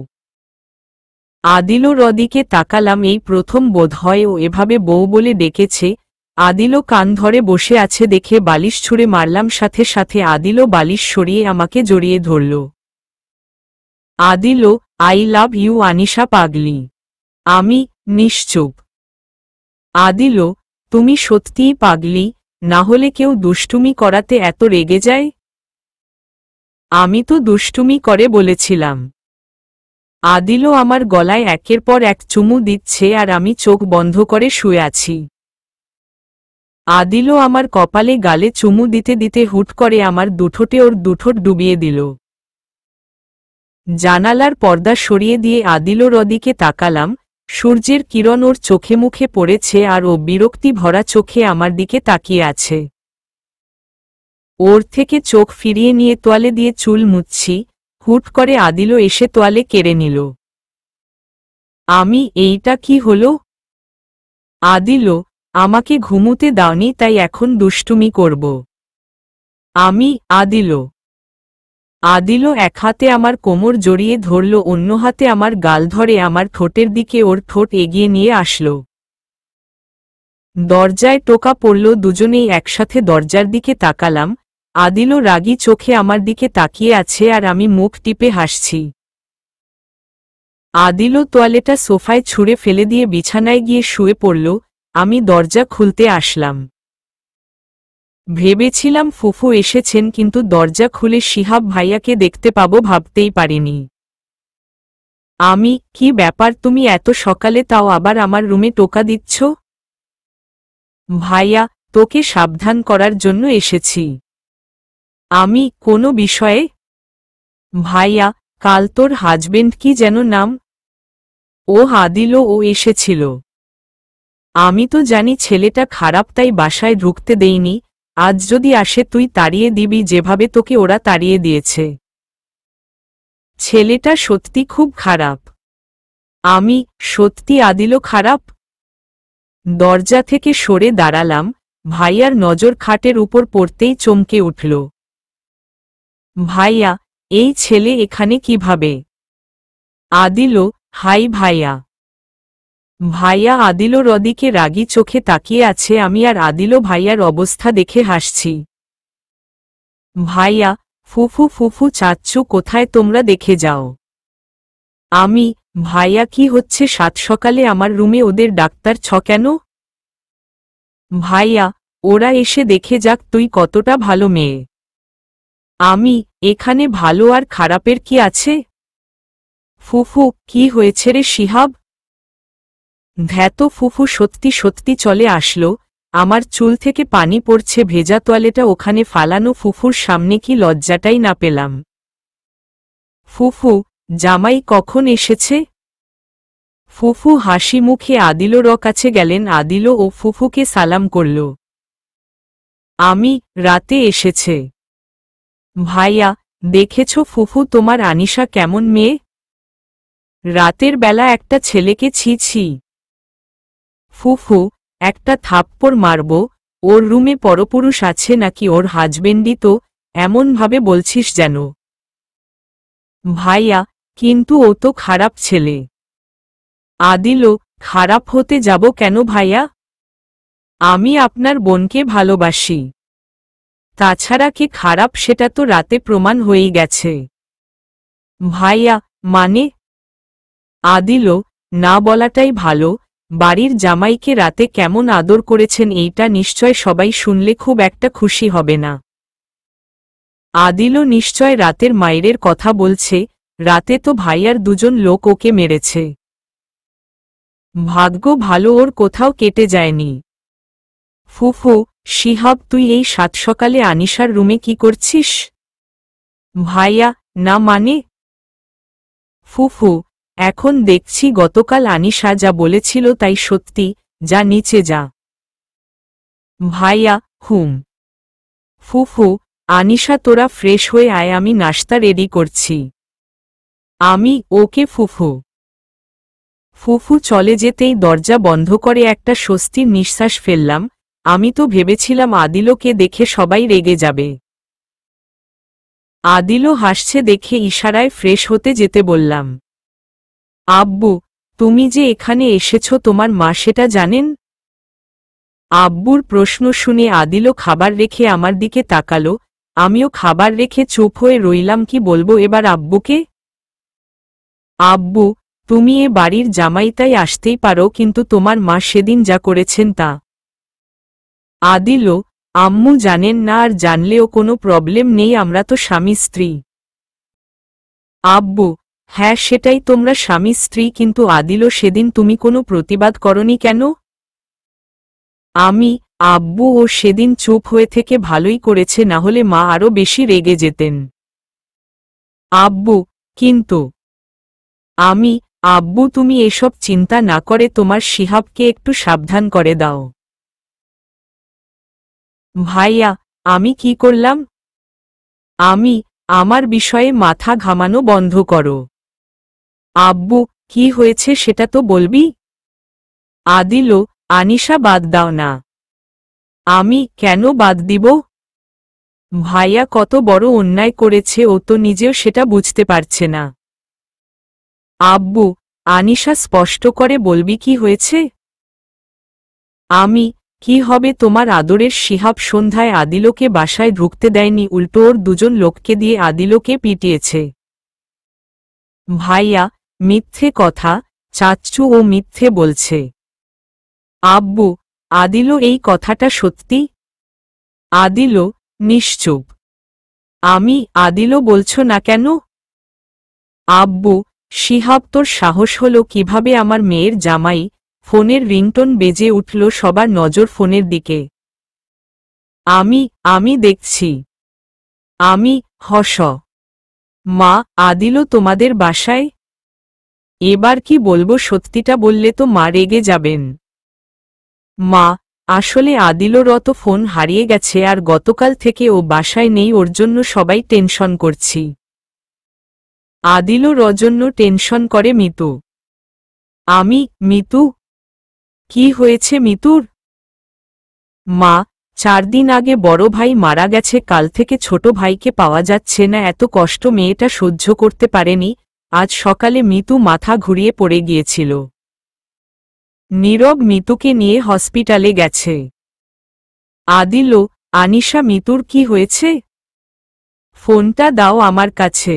আদিলও রদিকে তাকালাম, এই প্রথম বোধহয় ও এভাবে বউ বলে ডেকেছে। আদিলও কান ধরে বসে আছে দেখে বালিশ ছুঁড়ে মারলাম, সাথে সাথে আদিলও বালিশ সরিয়ে আমাকে জড়িয়ে ধরল। আদিলও, আই লাভ ইউ আনিশা পাগলি। নিশ্চুপ। আদিলও, তুমি সত্যিই পাগলি, না হলে কেউ দুষ্টুমি করাতে এত রেগে যায়? আমি তো দুষ্টুমি করে বলেছিলাম। আদিলও আমার গলায় একের পর এক চুমু দিচ্ছে আর আমি চোখ বন্ধ করে শুয়ে আছি। আদিলও আমার কপালে গালে চুমু দিতে দিতে হুট করে আমার দুঠোঁটে ওর দুঠোঁট ডুবিয়ে দিল। জানালার পর্দা সরিয়ে দিয়ে আদিলও রদিকে তাকালাম। সূর্যের কিরণ ওর চোখে মুখে পড়েছে আর ও বিরক্তি ভরা চোখে আমার দিকে তাকিয়ে আছে। ওর থেকে চোখ ফিরিয়ে নিয়ে তোয়ালে দিয়ে চুল মুছছি, হুট করে আদিলও এসে তোয়ালে কেড়ে নিল। এইটা কি হলো? আদিলও, আমাকে ঘুমুতে দাওনি তাই এখন দুষ্টুমি করব। আদিলও এক হাতে আমার কোমর জড়িয়ে ধরল, অন্য হাতে আমার গাল ধরে আমার ঠোঁটের দিকে ওর ঠোঁট এগিয়ে নিয়ে আসল। দরজায় টোকা পড়ল, দুজনেই একসাথে দরজার দিকে তাকালাম। আদিলও রাগী চোখে আমার দিকে তাকিয়ে আছে আর আমি মুখ টিপে হাসছি। আদিলও তোয়ালেটা সোফায় ছুঁড়ে ফেলে দিয়ে বিছানায় গিয়ে শুয়ে পড়ল। আমি দরজা খুলতে আসলাম। ভেবেছিলাম ফুফু এসেছেন, কিন্তু দরজা খুলে শিহাব ভাইয়াকে দেখতে পাবো ভাবতেই পারিনি। কি ব্যাপার, তুমি এত সকালে, তাও আবার আমার রুমে টোকা দিচ্ছ? ভাইয়া, তোকে সাবধান করার জন্য এসেছি। কোনো বিষয়ে? ভাইয়া, কাল তোর হাজবেন্ড কি যেন নাম? আদিলও, ও এসেছিল। আমি তো জানি ছেলেটা খারাপ, তাই বাসায় ঢুকতে দেইনি। আজ যদি আসে তুই তাড়িয়ে দিবি যেভাবে তোকে ওরা তাড়িয়ে দিয়েছে। ছেলেটা সত্যি খুব খারাপ। সত্যি আদিলও খারাপ? দরজা থেকে সরে দাঁড়ালাম। ভাইয়ার নজর খাটের উপর পড়তেই চমকে উঠল। ভাইয়া, এই ছেলে এখানে কিভাবে? আদিলও, হাই ভাইয়া। ভাইয়া আদিলও রদিকে রাগী চোখে তাকিয়ে আছে। আমি আর আদিলও ভাইয়ার অবস্থা দেখে হাসছি। ভাইয়া, ফুফু চাচ্চু কোথায়, তোমরা দেখে যাও। ভাইয়া, কি হচ্ছে সাত সকালে আমার রুমে, ওদের ডাক্তার কেন? ভাইয়া, ওরা এসে দেখে যাক তুই কতটা ভালো মেয়ে। এখানে ভালো আর খারাপের কি আছে? ফুফু, কি হয়েছে রে শিহাব? ধ্যাত, ফুফু সত্যি সত্যি চলে আসলো। আমার চুল থেকে পানি পড়ছে, ভেজা তোয়ালেটা ওখানে ফালানো। ফুফুর সামনে কি লজ্জাটাই না পেলাম। ফুফু, জামাই কখন এসেছে? ফুফু হাসি মুখে আদিলর কাছে গেলেন। আদিল ও ফুফুকে সালাম করল। আমি, রাতে এসেছে। ভাইয়া, দেখেছ ফুফু তোমার আনিশা কেমন মেয়ে? রাতের বেলা একটা ছেলেকে ছি ছি। ফুফু, একটা থাপ্পড় মারব। ওর রুমে পরপুরুষ আছে নাকি ওর হাজবেন্ডই তো? এমনভাবে বলছিস যেন। ভাইয়া, কিন্তু ও তো খারাপ ছেলে। আদিল, খারাপ হতে যাব কেন ভাইয়া? আমি আপনার বোনকে ভালোবাসি। তাছাড়া কে খারাপ সেটা তো রাতে প্রমাণ হয়েই গেছে। ভাইয়া, মানে? আদিল, না বলাটাই ভালো। বাড়ির জামাইকে রাতে কেমন আদর করেছেন এইটা নিশ্চয় সবাই শুনলে খুব একটা খুশি হবে না। আদিল নিশ্চয় রাতের মায়ের কথা বলছে। রাতে তো ভাইয়ার দুজন লোক ওকে মেরেছে। ভাগ্য ভালো ওর কোথাও কেটে যায়নি। ফুফু, শিহাব তুই এই সাত সকালে আনিশার রুমে কি করছিস? ভাইয়া, না মানে? ফুফু, এখন দেখছি গতকাল আনিশা যা বলেছিল তাই সত্যি। যা নিচে যা। ভাইয়া, হুম। ফুফু, আনিশা তোরা ফ্রেশ হয়ে আয়, আমি নাস্তা রেডি করছি। আমি, ওকে ফুফু। ফুফু চলে যেতেই দরজা বন্ধ করে একটা স্বস্তির নিঃশ্বাস ফেললাম। আমি তো ভেবেছিলাম আদিলকে দেখে সবাই রেগে যাবে। আদিলও হাসছে দেখে ইশারায় ফ্রেশ হতে যেতে বললাম। আব্বু, তুমি যে এখানে এসেছ তোমার মা সেটা জানেন? আব্বুর প্রশ্ন শুনে আদিলও খাবার রেখে আমার দিকে তাকালো। আমিও খাবার রেখে চুপ হয়ে রইলাম। কি বলবো এবার আব্বুকে? আব্বু, তুমি এ বাড়ির জামাই তাই আসতেই পারো, কিন্তু তোমার মা সেদিন যা করেছেন তা। আদিল, আম্মু জানেন না, আর জানলেও কোনো প্রবলেম নেই, আমরা তো স্বামী স্ত্রী। আব্বু, হ্যাঁ সেটাই, তোমরা স্বামী স্ত্রী, কিন্তু আদিল সেদিন তুমি কোনো প্রতিবাদ করনি কেন? আমি, আব্বু ও সেদিন চুপ হয়ে থেকে ভালোই করেছে, না হলে মা আরও বেশি রেগে যেতেন। আব্বু, কিন্তু আমি, আব্বু তুমি এসব চিন্তা না করে তোমার শিহাবকে একটু সাবধান করে দাও। ভাইয়া, আমি কি করলাম? আমি, আমার বিষয়ে মাথা ঘামানো বন্ধ করো। আব্বু, কি হয়েছে সেটা তো বলবি। আদিল, আনিশা বাদ দাও না। আমি, কেন বাদ দিব? ভাইয়া কত বড় অন্যায় করেছে, ও তো নিজেও সেটা বুঝতে পারছে না। আব্বু, আনিশা স্পষ্ট করে বলবি কি হয়েছে? আমি, কি হবে তোমার আদরের শিহাব সন্ধ্যায় আদিলকে বাসায় ঢুকতে দেয়নি, উল্টো ওর দুজন লোককে দিয়ে আদিলকে পিটিয়েছে। ভাইয়া, মিথ্যে কথা, চাচ্চু ও মিথ্যে বলছে। আব্বু, আদিল এই কথাটা সত্যি? আদিল, নিশ্চুপ। আমি, আদিল বলছো না কেন? আব্বু, শিহাব তোর সাহস হলো কিভাবে আমার মেয়ের জামাই? ফোনের রিংটোন বেজে উঠল, সবার নজর ফোনের দিকে। আমি দেখছি। আমি, হস। মা, আদিল তোমাদের বাসায়? এবার কি বলবো, সত্যিটা বললে তো মা রেগে যাবেন। মা, আসলে আদিলর অত ফোন হারিয়ে গেছে, আর গতকাল থেকে ও বাসায় নেই, ওর জন্য সবাই টেনশন করছি। আদিলর অজন্য টেনশন করে মিতু। আমি, মিতু? কি হয়েছে মিতুর? মা, 4 দিন আগে বড় ভাই মারা গেছে, কাল থেকে ছোট ভাইকে পাওয়া যাচ্ছে না, এত কষ্ট মেয়েটা সহ্য করতে পারেনি। আজ সকালে মিতু মাথা ঘুরিয়ে পড়ে গিয়েছিল। নীরব মিতুকে নিয়ে হসপিটালে গেছে। আদিল, আনিশা মিতুর কি হয়েছে? ফোনটা দাও আমার কাছে।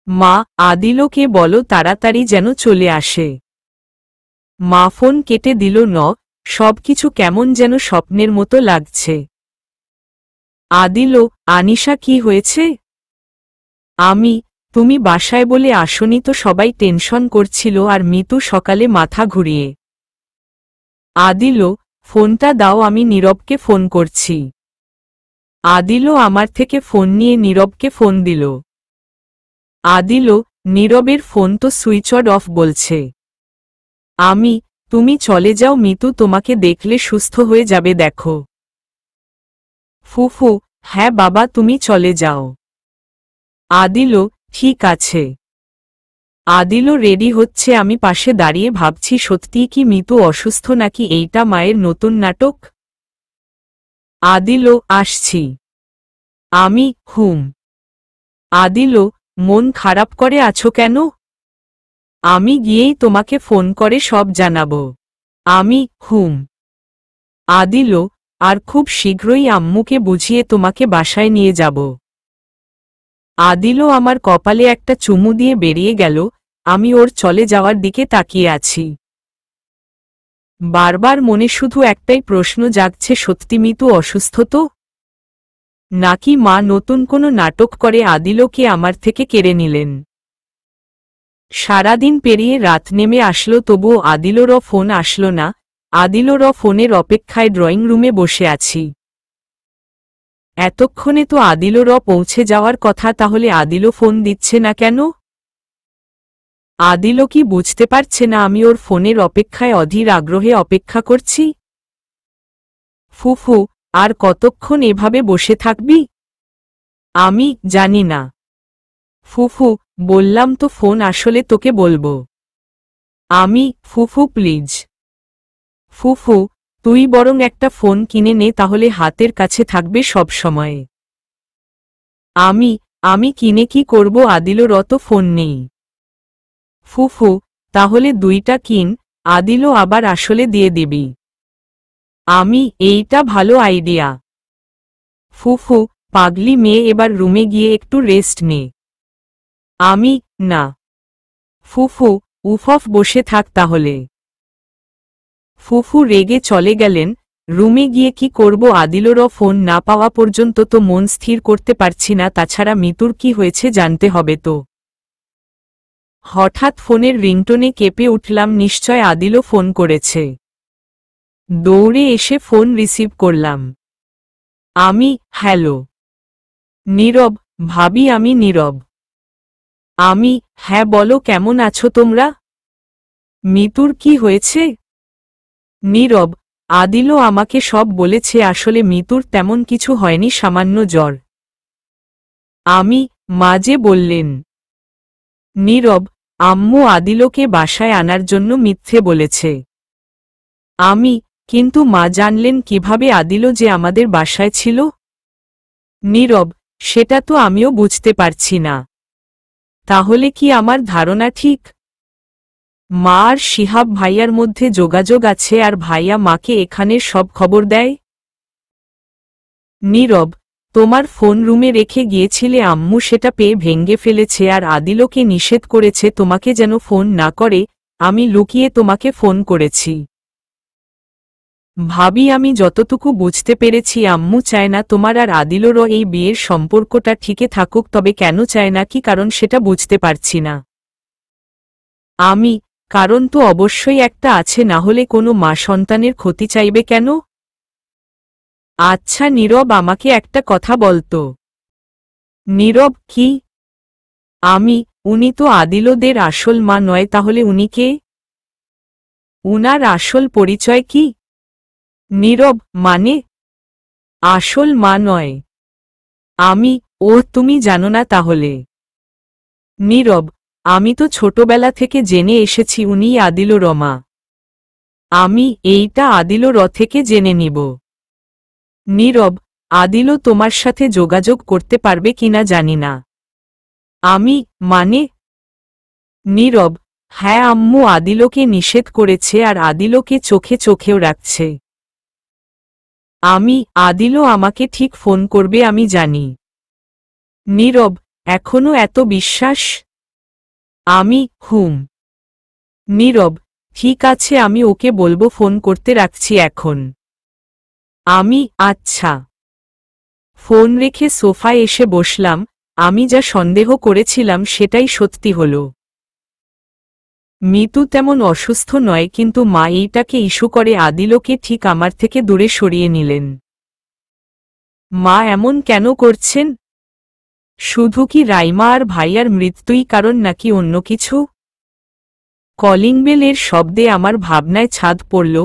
মা, আদিলকে বলো তাড়াতাড়ি যেন চলে আসে। মা ফোন কেটে দিল। সবকিছু কেমন যেন স্বপ্নের মতো লাগছে। আদিল, আনিশা কি হয়েছে? আমি, তুমি বাসায় বলে আসনি তো, সবাই টেনশন করছিল, আর মিতু সকালে মাথা ঘুরিয়ে। আদিল, ফোনটা দাও, আমি নীরবকে ফোন করছি। আদিলও আমার থেকে ফোন নিয়ে নীরবকে ফোন দিল। আদিলও, নীরবের ফোন তো সুইচ অফ বলছে। তুমি চলে যাও, মিতু তোমাকে দেখলে সুস্থ হয়ে যাবে দেখো। ফুফু, হ্যাঁ বাবা, তুমি চলে যাও। আদিলও, ঠিক আছে। আদিলও রেডি হচ্ছে, আমি পাশে দাঁড়িয়ে ভাবছি সত্যিই কি মিতু অসুস্থ নাকি এইটা মায়ের নতুন নাটক। আদিলও, আসছি। হুম। আদিলও, মন খারাপ করে আছো কেন? আমি গিয়েই তোমাকে ফোন করে সব জানাবো। হুম। আদিলও, আর খুব শীঘ্রই আম্মুকে বুঝিয়ে তোমাকে বাসায় নিয়ে যাব। আদিলও আমার কপালে একটা চুমু দিয়ে বেরিয়ে গেল। আমি ওর চলে যাওয়ার দিকে তাকিয়ে আছি। বারবার মনে শুধু একটাই প্রশ্ন জাগছে, সত্যি মিতু অসুস্থ তো, নাকি মা নতুন কোনো নাটক করে আদিলকে আমার থেকে কেড়ে নিলেন। সারাদিন পেরিয়ে রাত নেমে আসলো, তবুও আদিলরও ফোন আসলো না। আদিলরও ফোনের অপেক্ষায় ড্রয়িং রুমে বসে আছি। এতক্ষণে তো আদিলরও পৌঁছে যাওয়ার কথা, তাহলে আদিলও ফোন দিচ্ছে না কেন? আদিলও কি বুঝতে পারছে না আমি ওর ফোনের অপেক্ষায় অধীর আগ্রহে অপেক্ষা করছি? ফুফু, আর কতক্ষণ এভাবে বসে থাকবি? আমি জানি না। ফুফু, বললাম তো ফোন আসলে তোকে বলবো। ফুফু প্লিজ। ফুফু, তুই বরং একটা ফোন কিনে নে, তাহলে হাতের কাছে থাকবে সব সময়ে। আমি কিনে কি করব, আদিলর অত ফোন নেই। ফুফু, তাহলে দুইটা কিন, আদিলও আবার আসলে দিয়ে দিবি। এইটা ভালো আইডিয়া। ফুফু, পাগলি মেয়ে, এবার রুমে গিয়ে একটু রেস্ট নে। না। ফুফু, উফফ, বসে থাক তাহলে। ফুফু রেগে চলে গেলেন। রুমে গিয়ে কি করব, আদিলরও ফোন না পাওয়া পর্যন্ত তো মন স্থির করতে পারছি না, তাছাড়া মিতুর কি হয়েছে জানতে হবে তো। হঠাৎ ফোনের রিংটোনে কেঁপে উঠলাম, নিশ্চয় আদিলও ফোন করেছে। দৌড়ে এসে ফোন রিসিভ করলাম। হ্যালো। নীরব, ভাবি, আমি নীরব। হ্যাঁ বলো, কেমন আছো তোমরা? মিতুর কি হয়েছে? নীরব, আদিলও আমাকে সব বলেছে, আসলে মিতুর তেমন কিছু হয়নি, সামান্য জ্বর। মা যে বললেন। নীরব, আম্মু আদিলকে বাসায় আনার জন্য মিথ্যে বলেছে। কিন্তু মা জানলেন কিভাবে আদিল যে আমাদের বাসায় ছিল? নীরব, সেটা তো আমিও বুঝতে পারছি না। তাহলে কি আমার ধারণা ঠিক? মা আর শিহাব ভাইয়ার মধ্যে যোগাযোগ আছে, আর ভাইয়া মাকে এখানের সব খবর দেয়? নীরব, তোমার ফোন রুমে রেখে গিয়েছিলে, আম্মু সেটা পেয়ে ভেঙে ফেলেছে, আর আদিলকে নিষেধ করেছে তোমাকে যেন ফোন না করে। আমি লুকিয়ে তোমাকে ফোন করেছি। ভাবি, আমি যতটুকু বুঝতে পেরেছি, আম্মু চায় না তোমার আর আদিলরও এই বিয়ের সম্পর্কটা ঠিকই থাকুক, তবে কেন চায় না, কি কারণ সেটা বুঝতে পারছি না। কারণ তো অবশ্যই একটা আছে, না হলে কোনো মা সন্তানের ক্ষতি চাইবে কেন? আচ্ছা নীরব, আমাকে একটা কথা বলতো। নীরব, কি? উনি তো আদিলদের আসল মা নয়, তাহলে উনি কে? উনার আসল পরিচয় কি? নীরব, মানে? আসল মা নয়। তুমি জানো না তাহলে? নীরব, আমি তো ছোটবেলা থেকে জেনে এসেছি উনিই আদিলর মা। এইটা আদিলর থেকে জেনে নিব। নীরব, আদিলও তোমার সাথে যোগাযোগ করতে পারবে কিনা জানি না। মানে? নীরব, হ্যাঁ, আম্মু আদিলকে নিষেধ করেছে, আর আদিলকে চোখে চোখেও রাখছে। আদিলও আমাকে ঠিক ফোন করবে, আমি জানি। নীরব, এখনো এত বিশ্বাস? হুম। নীরব, ঠিক আছে, আমি ওকে বলবো ফোন করতে, রাখছি এখন। আচ্ছা। ফোন রেখে সোফায় এসে বসলাম। আমি যা সন্দেহ করেছিলাম সেটাই সত্যি হলো। মিতু তেমন অসুস্থ নয়, কিন্তু মা এইটাকে ইস্যু করে আদিলকে ঠিক আমার থেকে দূরে সরিয়ে নিলেন। মা এমন কেন করছেন? শুধু কি রাইমা আর ভাইয়ার মৃত্যুই কারণ নাকি অন্য কিছু? কলিং বেলের শব্দে আমার ভাবনায় ছাদ পড়ল।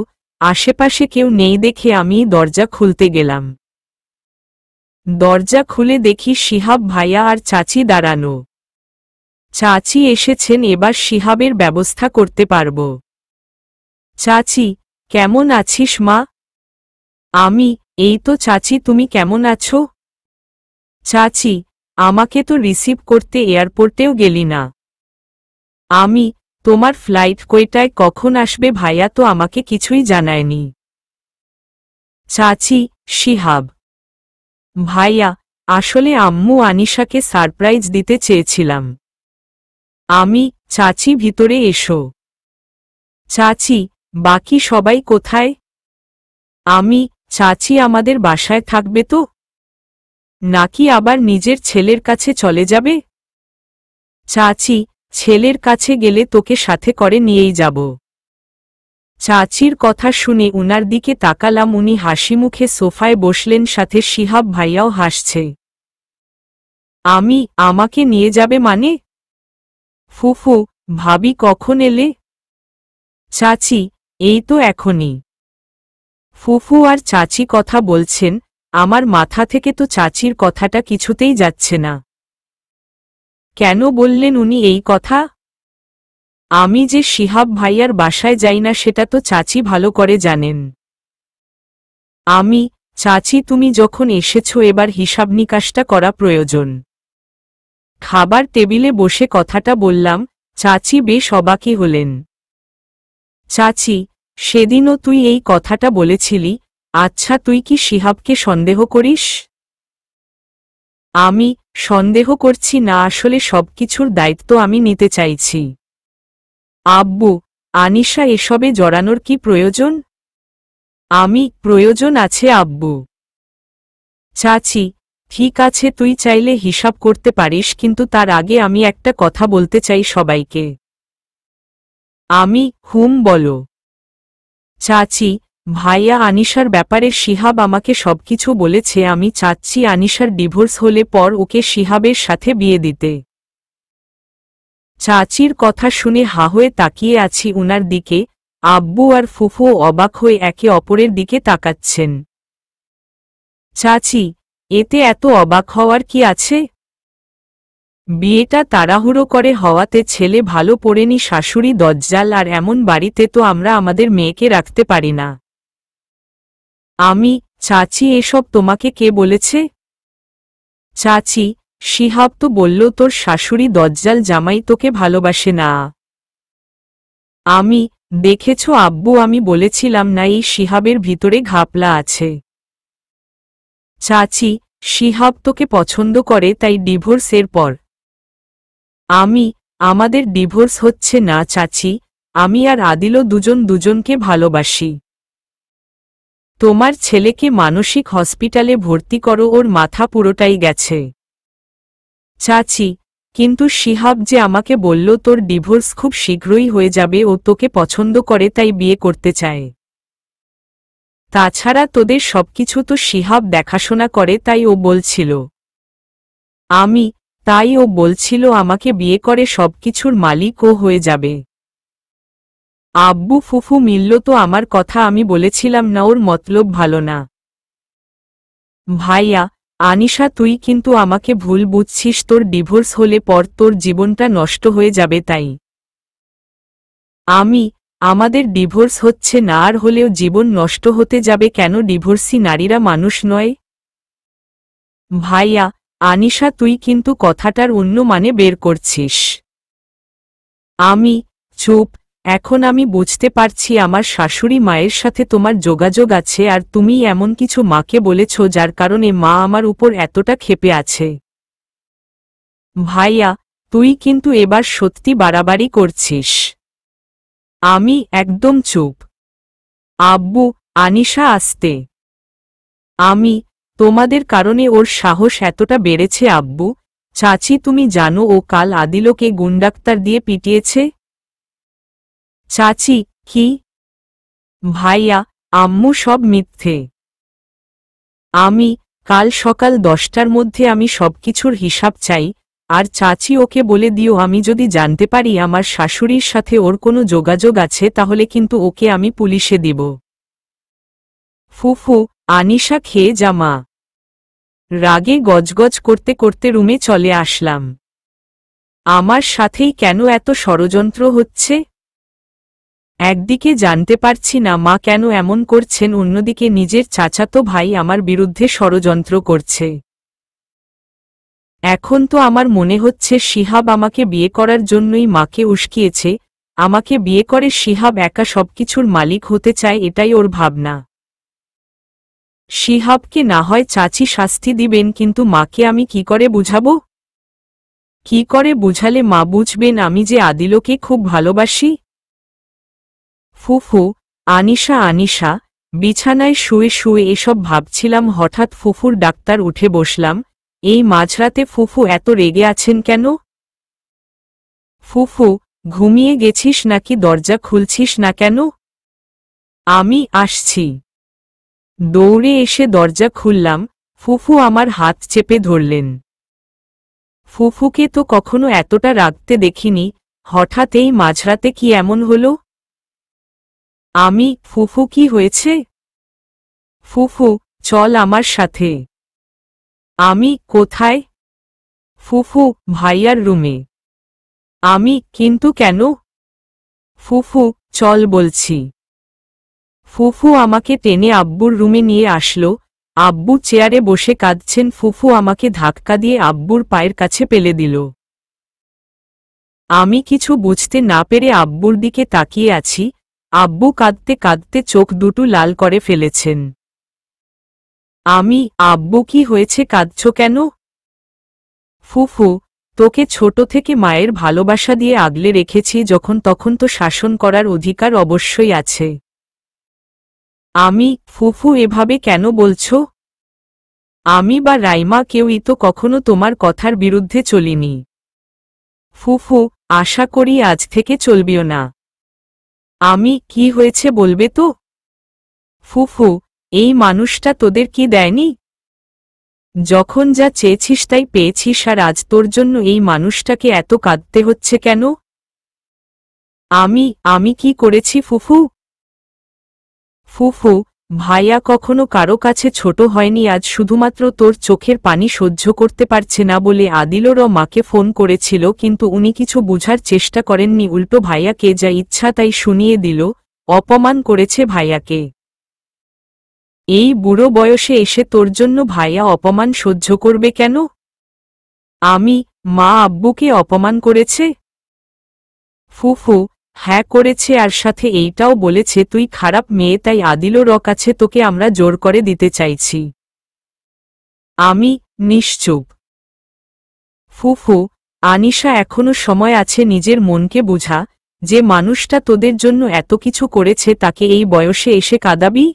আশেপাশে কেউ নেই দেখে আমি দরজা খুলতে গেলাম। দরজা খুলে দেখি শিহাব ভাইয়া আর চাচি দাঁড়ানো। চাচি এসেছেন, এবার শিহাবের ব্যবস্থা করতে পারব। চাচি, কেমন আছিস মা? আমি, এই তো চাচি, তুমি কেমন আছো? চাচি, আমাকে তো রিসিভ করতে এয়ারপোর্টেও গেলি না। আমি, তোমার ফ্লাইট কয়টায়, কখন আসবে ভাইয়া তো আমাকে কিছুই জানায়নি। চাচি, শিহাব ভাইয়া, আসলে আম্মু আনিশাকে সারপ্রাইজ দিতে চেয়েছিলাম। আমি, চাচি ভিতরে এসো। চাচি, বাকি সবাই কোথায়? আমি, চাচি আমাদের বাসায় থাকবে তো? নাকি আবার নিজের ছেলের কাছে চলে যাবে? চাচি, ছেলের কাছে গেলে তোকে সাথে করে নিয়েই যাব। চাচির কথা শুনে উনার দিকে তাকালাম, উনি হাসিমুখে সোফায় বসলেন, সাথে শিহাব ভাইয়াও হাসছে। আমি, আমাকে নিয়ে যাবে মানে? ফুফু, ভাবি কখন এলে? চাচি, এই তো এখনই। ফুফু আর চাচি কথা বলছেন, আমার মাথা থেকে তো চাচির কথাটা কিছুতেই যাচ্ছে না। কেন বললেন উনি এই কথা? আমি যে শিহাব ভাইয়ার বাসায় যাই না সেটা তো চাচি ভালো করে জানেন। আমি, চাচি তুমি যখন এসেছো এবার হিসাব নিকাশটা করা প্রয়োজন। খাবার টেবিলে বসে কথাটা বললাম, চাচি বেশ অবাকই হলেন। চাচি, সেদিনও তুই এই কথাটা বলেছিলি, আচ্ছা তুই কি শিহাবকে সন্দেহ করিস? আমি, সন্দেহ করছি না, আসলে সবকিছুর দায়িত্ব আমি নিতে চাইছি। আব্বু, আনিশা এসবে জড়ানোর কি প্রয়োজন? আমি, প্রয়োজন আছে আব্বু। চাচি, ঠিক আছে, তুই চাইলে হিসাব করতে পারিস, কিন্তু তার আগে আমি একটা কথা বলতে চাই সবাইকে। আমি, বলো। চাচি, ভাইয়া আনিশার ব্যাপারে শিহাব আমাকে সবকিছু বলেছে, আমি চাচ্ছি আনিশার ডিভোর্স হলে পর ওকে শিহাবের সাথে বিয়ে দিতে। চাচির কথা শুনে হা হয়ে তাকিয়ে আছি উনার দিকে, আব্বু আর ফুফু অবাক হয়ে একে অপরের দিকে তাকাচ্ছেন। চাচি, এতে এত অবাক হওয়ার কি আছে? বিয়েটা তাড়াহুড়ো করে হওয়াতে ছেলে ভালো পড়েনি, শাশুড়ি দজ্জাল, আর এমন বাড়িতে তো আমরা আমাদের মেয়েকে রাখতে পারি না। আমি, চাচি এসব তোমাকে কে বলেছে? চাচি, শিহাব তো বলল তোর শাশুড়ি দজ্জাল, জামাই তোকে ভালোবাসে না। আমি, দেখেছ আব্বু, আমি বলেছিলাম না এই শিহাবের ভিতরে ঘাপলা আছে। চাচি, শিহাব তোকে পছন্দ করে, তাই ডিভোর্সের পর। আমি, আমাদের ডিভোর্স হচ্ছে না চাচি, আমি আর আদিলও দুজন দুজনকে ভালোবাসি। তোমার ছেলেকে মানসিক হসপিটালে ভর্তি করো, ওর মাথা পুরোটাই গেছে। চাচি, কিন্তু শিহাব যে আমাকে বলল তোর ডিভোর্স খুব শীঘ্রই হয়ে যাবে, ও তোকে পছন্দ করে তাই বিয়ে করতে চায়। তাছাড়া তোদের সবকিছু তো শিহাব দেখাশোনা করে, তাই ও বলছিল। আমি, তাই ও বলছিল আমাকে বিয়ে করে সবকিছুর মালিক ও হয়ে যাবে। আব্বু ফুফু মিলল তো আমার কথা, আমি বলেছিলাম না ওর মতলব ভালো না। ভাইয়া, আনিশা তুই কিন্তু আমাকে ভুল বুঝছিস, তোর ডিভোর্স হলে পর তোর জীবনটা নষ্ট হয়ে যাবে তাই। আমি, আমাদের ডিভোর্স হচ্ছে না, আর হলেও জীবন নষ্ট হতে যাবে কেন? ডিভোর্সি নারীরা মানুষ নয়? ভাইয়া, আনিশা তুই কিন্তু কথাটার অন্য মানে বের করছিস। আমি, চুপ। এখন আমি বুঝতে পারছি আমার শাশুড়ি মায়ের সাথে তোমার যোগাযোগ আছে, আর তুমি এমন কিছু মাকে বলেছ যার কারণে মা আমার উপর এতটা ক্ষেপে আছে। ভাইয়া, তুই কিন্তু এবার সত্যি বাড়াবাড়ি করছিস। আমি, একদম চুপ। আব্বু, আনিশা আসতে। আমি, তোমাদের কারণে ওর সাহস এতটা বেড়েছে আব্বু। চাচি তুমি জানো ও কাল আদিলকে গুন্ডাক্তার দিয়ে পিটিয়েছে? চাচি, কি? ভাইয়া, আম্মু সব মিথ্যে। আমি কাল সকাল 10টার মধ্যে আমি সবকিছুর হিসাব চাই, আর চাচি ওকে বলে দিও আমি যদি জানতে পারি আমার শাশুড়ির সাথে ওর কোনো যোগাযোগ আছে তাহলে কিন্তু ওকে আমি পুলিশে দিব। ফুফু, আনিশা খেয়ে যা মা। রাগে গজগজ করতে করতে রুমে চলে আসলাম। আমার সাথেই কেন এত ষড়যন্ত্র হচ্ছে? একদিকে জানতে পারছি না মা কেন এমন করছেন, অন্যদিকে নিজের চাচাতো ভাই আমার বিরুদ্ধে ষড়যন্ত্র করছে। এখন তো আমার মনে হচ্ছে শিহাব আমাকে বিয়ে করার জন্যই মাকে উস্কিয়েছে, আমাকে বিয়ে করে শিহাব একা সবকিছুর মালিক হতে চায়, এটাই ওর ভাবনা। শিহাবকে না হয় চাচি শাস্তি দিবেন, কিন্তু মাকে আমি কি করে বুঝাবো? কি করে বুঝালে মা বুঝবেন আমি যে আদিলকে খুব ভালোবাসি? ফুফু, আনিশা আনিশা, বিছানায় শুয়ে শুয়ে এসব ভাবছিলাম, হঠাৎ ফুফুর ডাক্তার উঠে বসলাম। এই মাঝরাতে ফুফু এত রেগে আছেন কেন? ফুফু, ঘুমিয়ে গেছিস নাকি? দরজা খুলছিস না কেন? আমি আসছি। দৌড়ে এসে দরজা খুললাম। ফুফু আমার হাত চেপে ধরলেন। ফুফুকে তো কখনো এতটা রাগতে দেখিনি, হঠাৎ এই মাঝরাতে কি এমন হলো? ফুফু কি হয়েছে? ফুফু, চল আমার সাথে। আমি কোথায়? ফুফু, ভাইয়ার রুমে। কিন্তু কেন? ফুফু, চল বলছি। ফুফু আমাকে টেনে আব্বুর রুমে নিয়ে আসলো। আব্বু চেয়ারে বসে কাঁদছেন, ফুফু আমাকে ধাক্কা দিয়ে আব্বুর পায়ের কাছে ফেলে দিল। আমি কিছু বুঝতে না পেরে আব্বুর দিকে তাকিয়ে আছি। আব্বু কাঁদতে কাঁদতে চোখ দুটো লাল করে ফেলেছেন। আব্বু কি হয়েছে, কাঁদছো কেন? ফুফু, তোকে ছোট থেকে মায়ের ভালোবাসা দিয়ে আগলে রেখেছি, যখন তখন তো শাসন করার অধিকার অবশ্যই আছে। ফুফু এভাবে কেন বলছো? আমি বা রাইমা কেউই তো কখনো তোমার কথার বিরুদ্ধে চলিনি। ফুফু, আশা করি আজ থেকে চলবিও না। কি হয়েছে বলবে তো? ফুফু, এই মানুষটা তোদের কি দেয়নি? যখন যা চেয়েছিস তাই পেয়েছিস, আর আজ তোর জন্য এই মানুষটাকে এত কাঁদতে হচ্ছে কেন? আমি কি করেছি ফুফু? ফুফু, ভাইয়া কখনো কারো কাছে ছোট হয়নি, আজ শুধুমাত্র তোর চোখের পানি সহ্য করতে পারছে না বলে আদিলরও মাকে ফোন করেছিল, কিন্তু উনি কিছু বুঝার চেষ্টা করেননি, উল্টো ভাইয়াকে যা ইচ্ছা তাই শুনিয়ে দিল, অপমান করেছে ভাইয়াকে। এই বুড়ো বয়সে এসে তোর জন্য ভাইয়া অপমান সহ্য করবে কেন? মা আব্বুকে অপমান করেছে? ফুফু, হ্যাঁ করেছে, আর সাথে এইটাও বলেছে তুই খারাপ মেয়ে, তাই আদিলর কাছে তোকে আমরা জোর করে দিতে চাইছি। নিশ্চুপ। ফুফু, আনিশা এখনো সময় আছে নিজের মনকে বুঝা, যে মানুষটা তোদের জন্য এত কিছু করেছে তাকে এই বয়সে এসে কাঁদাবি?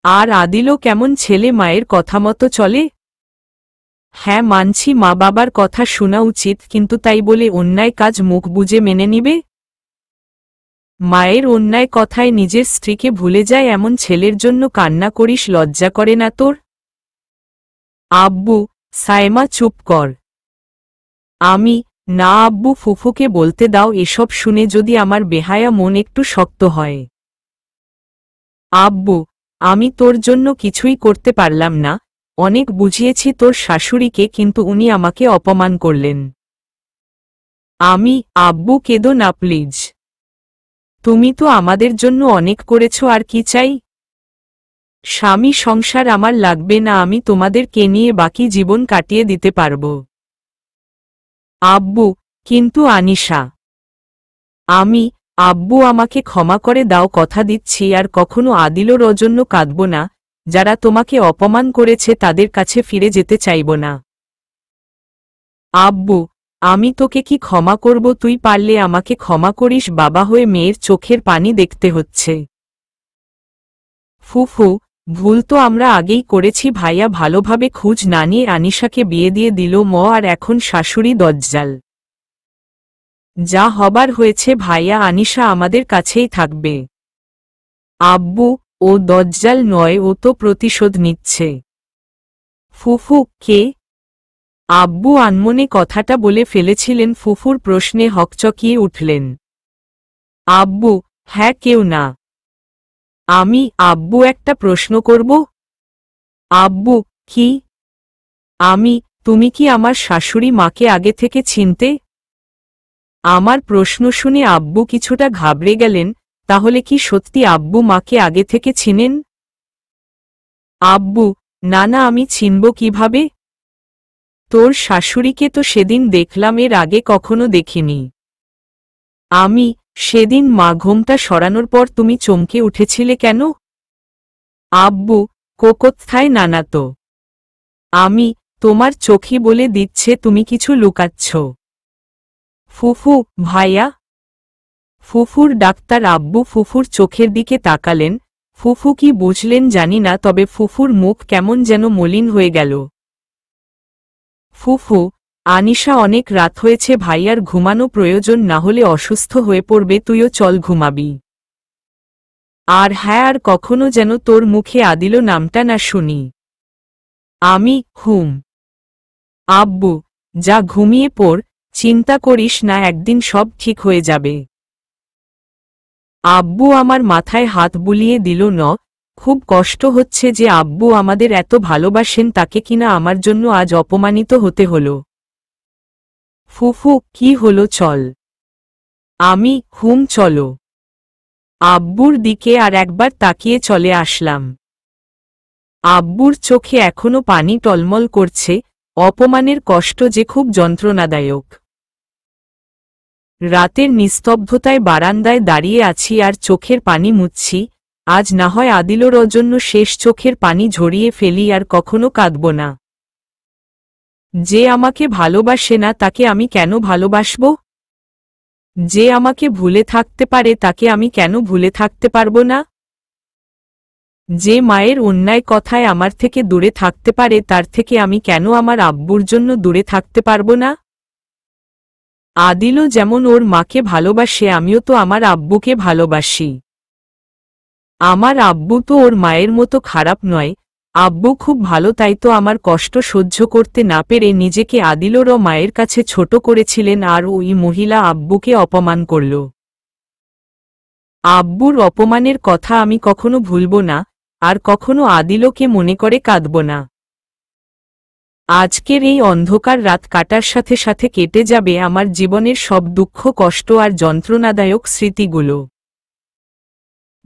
আর আদিলও কেমন ছেলে, মায়ের কথা মতো চলে? হ্যাঁ মানছি মা বাবার কথা শোনা উচিত, কিন্তু তাই বলে অন্যায় কাজ মুখ বুজে মেনে নিবে? মায়ের অন্যায় কথায় নিজের স্ত্রীকে ভুলে যায় এমন ছেলের জন্য কান্না করিস, লজ্জা করে না তোর? আব্বু, সায়মা চুপ কর। না আব্বু, ফুফুকে বলতে দাও, এসব শুনে যদি আমার বেহায়া মন একটু শক্ত হয়। আব্বু, আমি তোর জন্য কিছুই করতে পারলাম না, অনেক বুঝিয়েছি তোর শাশুড়িকে, কিন্তু উনি আমাকে অপমান করলেন। আব্বু কেঁদো না প্লিজ। তুমি তো আমাদের জন্য অনেক করেছ, আর কি চাই? স্বামী সংসার আমার লাগবে না, আমি তোমাদেরকে নিয়ে বাকি জীবন কাটিয়ে দিতে পারব। আব্বু, কিন্তু আনিশা। আব্বু আমাকে ক্ষমা করে দাও, কথা দিচ্ছি আর কখনো আদিলর জন্য কাঁদব না, যারা তোমাকে অপমান করেছে তাদের কাছে ফিরে যেতে চাইব না। আব্বু, আমি তোকে কি ক্ষমা করব? তুই পারলে আমাকে ক্ষমা করিস, বাবা হয়ে মেয়ের চোখের পানি দেখতে হচ্ছে। ফুফু, ভুল তো আমরা আগেই করেছি, ভাইয়া ভালোভাবে খোঁজ না নিয়ে আনিশাকে বিয়ে দিয়ে দিল, আর এখন শাশুড়ি দজ্জাল। যা হবার হয়েছে ভাইয়া, আনিশা আমাদের কাছেই থাকবে। আব্বু, ও দজ্জাল নয়, ও তো প্রতিশোধ নিচ্ছে। ফুফু, কে? আব্বু আনমনে কথাটা বলে ফেলেছিলেন। ফুফুর প্রশ্নে হকচকিয়ে উঠলেন। আব্বু, হ্যাঁ, কেউ না। আমি। আব্বু, একটা প্রশ্ন করব? আব্বু, কি? আমি। তুমি কি আমার শাশুড়ি মাকে আগে থেকে চিনতে? আমার প্রশ্ন শুনে আব্বু কিছুটা ঘাবড়ে গেলেন। তাহলে কি সত্যি আব্বু মাকে আগে থেকে চিনেন? আব্বু, না না, আমি চিনব কিভাবে? তোর শাশুড়িকে তো সেদিন দেখলাম, এর আগে কখনো দেখিনি। আমি। সেদিন মা ঘোমটা সরানোর পর তুমি চমকে উঠেছিলে কেন? আব্বু, কোথায়? নানা তো। আমি। তোমার চোখই বলে দিচ্ছে তুমি কিছু লুকাচ্ছ। ফুফু, ভাইয়া। ফুফুর ডাক্তার। আব্বু ফুফুর চোখের দিকে তাকালেন। ফুফু কি বুঝলেন জানি না, তবে ফুফুর মুখ কেমন যেন মলিন হয়ে গেল। ফুফু, আনিশা, অনেক রাত হয়েছে, ভাইয়ার ঘুমানো প্রয়োজন, না হলে অসুস্থ হয়ে পড়বে। তুইও চল, ঘুমাবি। আর হ্যাঁ, আর কখনো যেন তোর মুখে আদিল নামটা না শুনি। আমি। হুম। আব্বু, যা ঘুমিয়ে পড়, চিন্তা করিস না, একদিন সব ঠিক হয়ে যাবে। আব্বু আমার মাথায় হাত বুলিয়ে দিল। খুব কষ্ট হচ্ছে যে আব্বু আমাদের এত ভালোবাসেন, তাকে কিনা আমার জন্য আজ অপমানিত হতে হলো। ফুফু, কি হলো? চল। আমি। হুম, চলো। আব্বুর দিকে আর একবার তাকিয়ে চলে আসলাম। আব্বুর চোখে এখনো পানি টলমল করছে। অপমানের কষ্ট যে খুব যন্ত্রণাদায়ক। রাতের নিস্তব্ধতায় বারান্দায় দাঁড়িয়ে আছি আর চোখের পানি মুছছি। আজ না হয় আদিলর জন্য শেষ চোখের পানি ঝরিয়ে ফেলি, আর কখনো কাঁদব না। যে আমাকে ভালোবাসে না তাকে আমি কেন ভালোবাসব? যে আমাকে ভুলে থাকতে পারে তাকে আমি কেন ভুলে থাকতে পারবো না? যে মায়ের অন্যায় কথায় আমার থেকে দূরে থাকতে পারে, তার থেকে আমি কেন আমার আব্বুর জন্য দূরে থাকতে পারবো না? আদিলও যেমন ওর মাকে ভালোবাসে, আমিও তো আমার আব্বুকে ভালোবাসি। আমার আব্বু তো ওর মায়ের মতো খারাপ নয়। আব্বু খুব ভালো, তাই তো আমার কষ্ট সহ্য করতে না পেরে নিজেকে আদিলরও মায়ের কাছে ছোট করেছিলেন, আর ওই মহিলা আব্বুকে অপমান করল। আব্বুর অপমানের কথা আমি কখনো ভুলব না, আর কখনো আদিলকে মনে করে কাঁদব না। আজকের এই অন্ধকার রাত কাটার সাথে সাথে কেটে যাবে আমার জীবনের সব দুঃখ, কষ্ট আর যন্ত্রণাদায়ক স্মৃতিগুলো।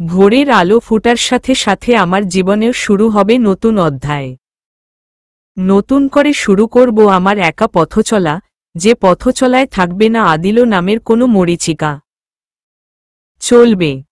ভোরের আলো ফোটার সাথে সাথে আমার জীবনেও শুরু হবে নতুন অধ্যায়। নতুন করে শুরু করব আমার একা পথচলা, যে পথচলায় থাকবে না আদিল নামের কোনো মরীচিকা। চলবে।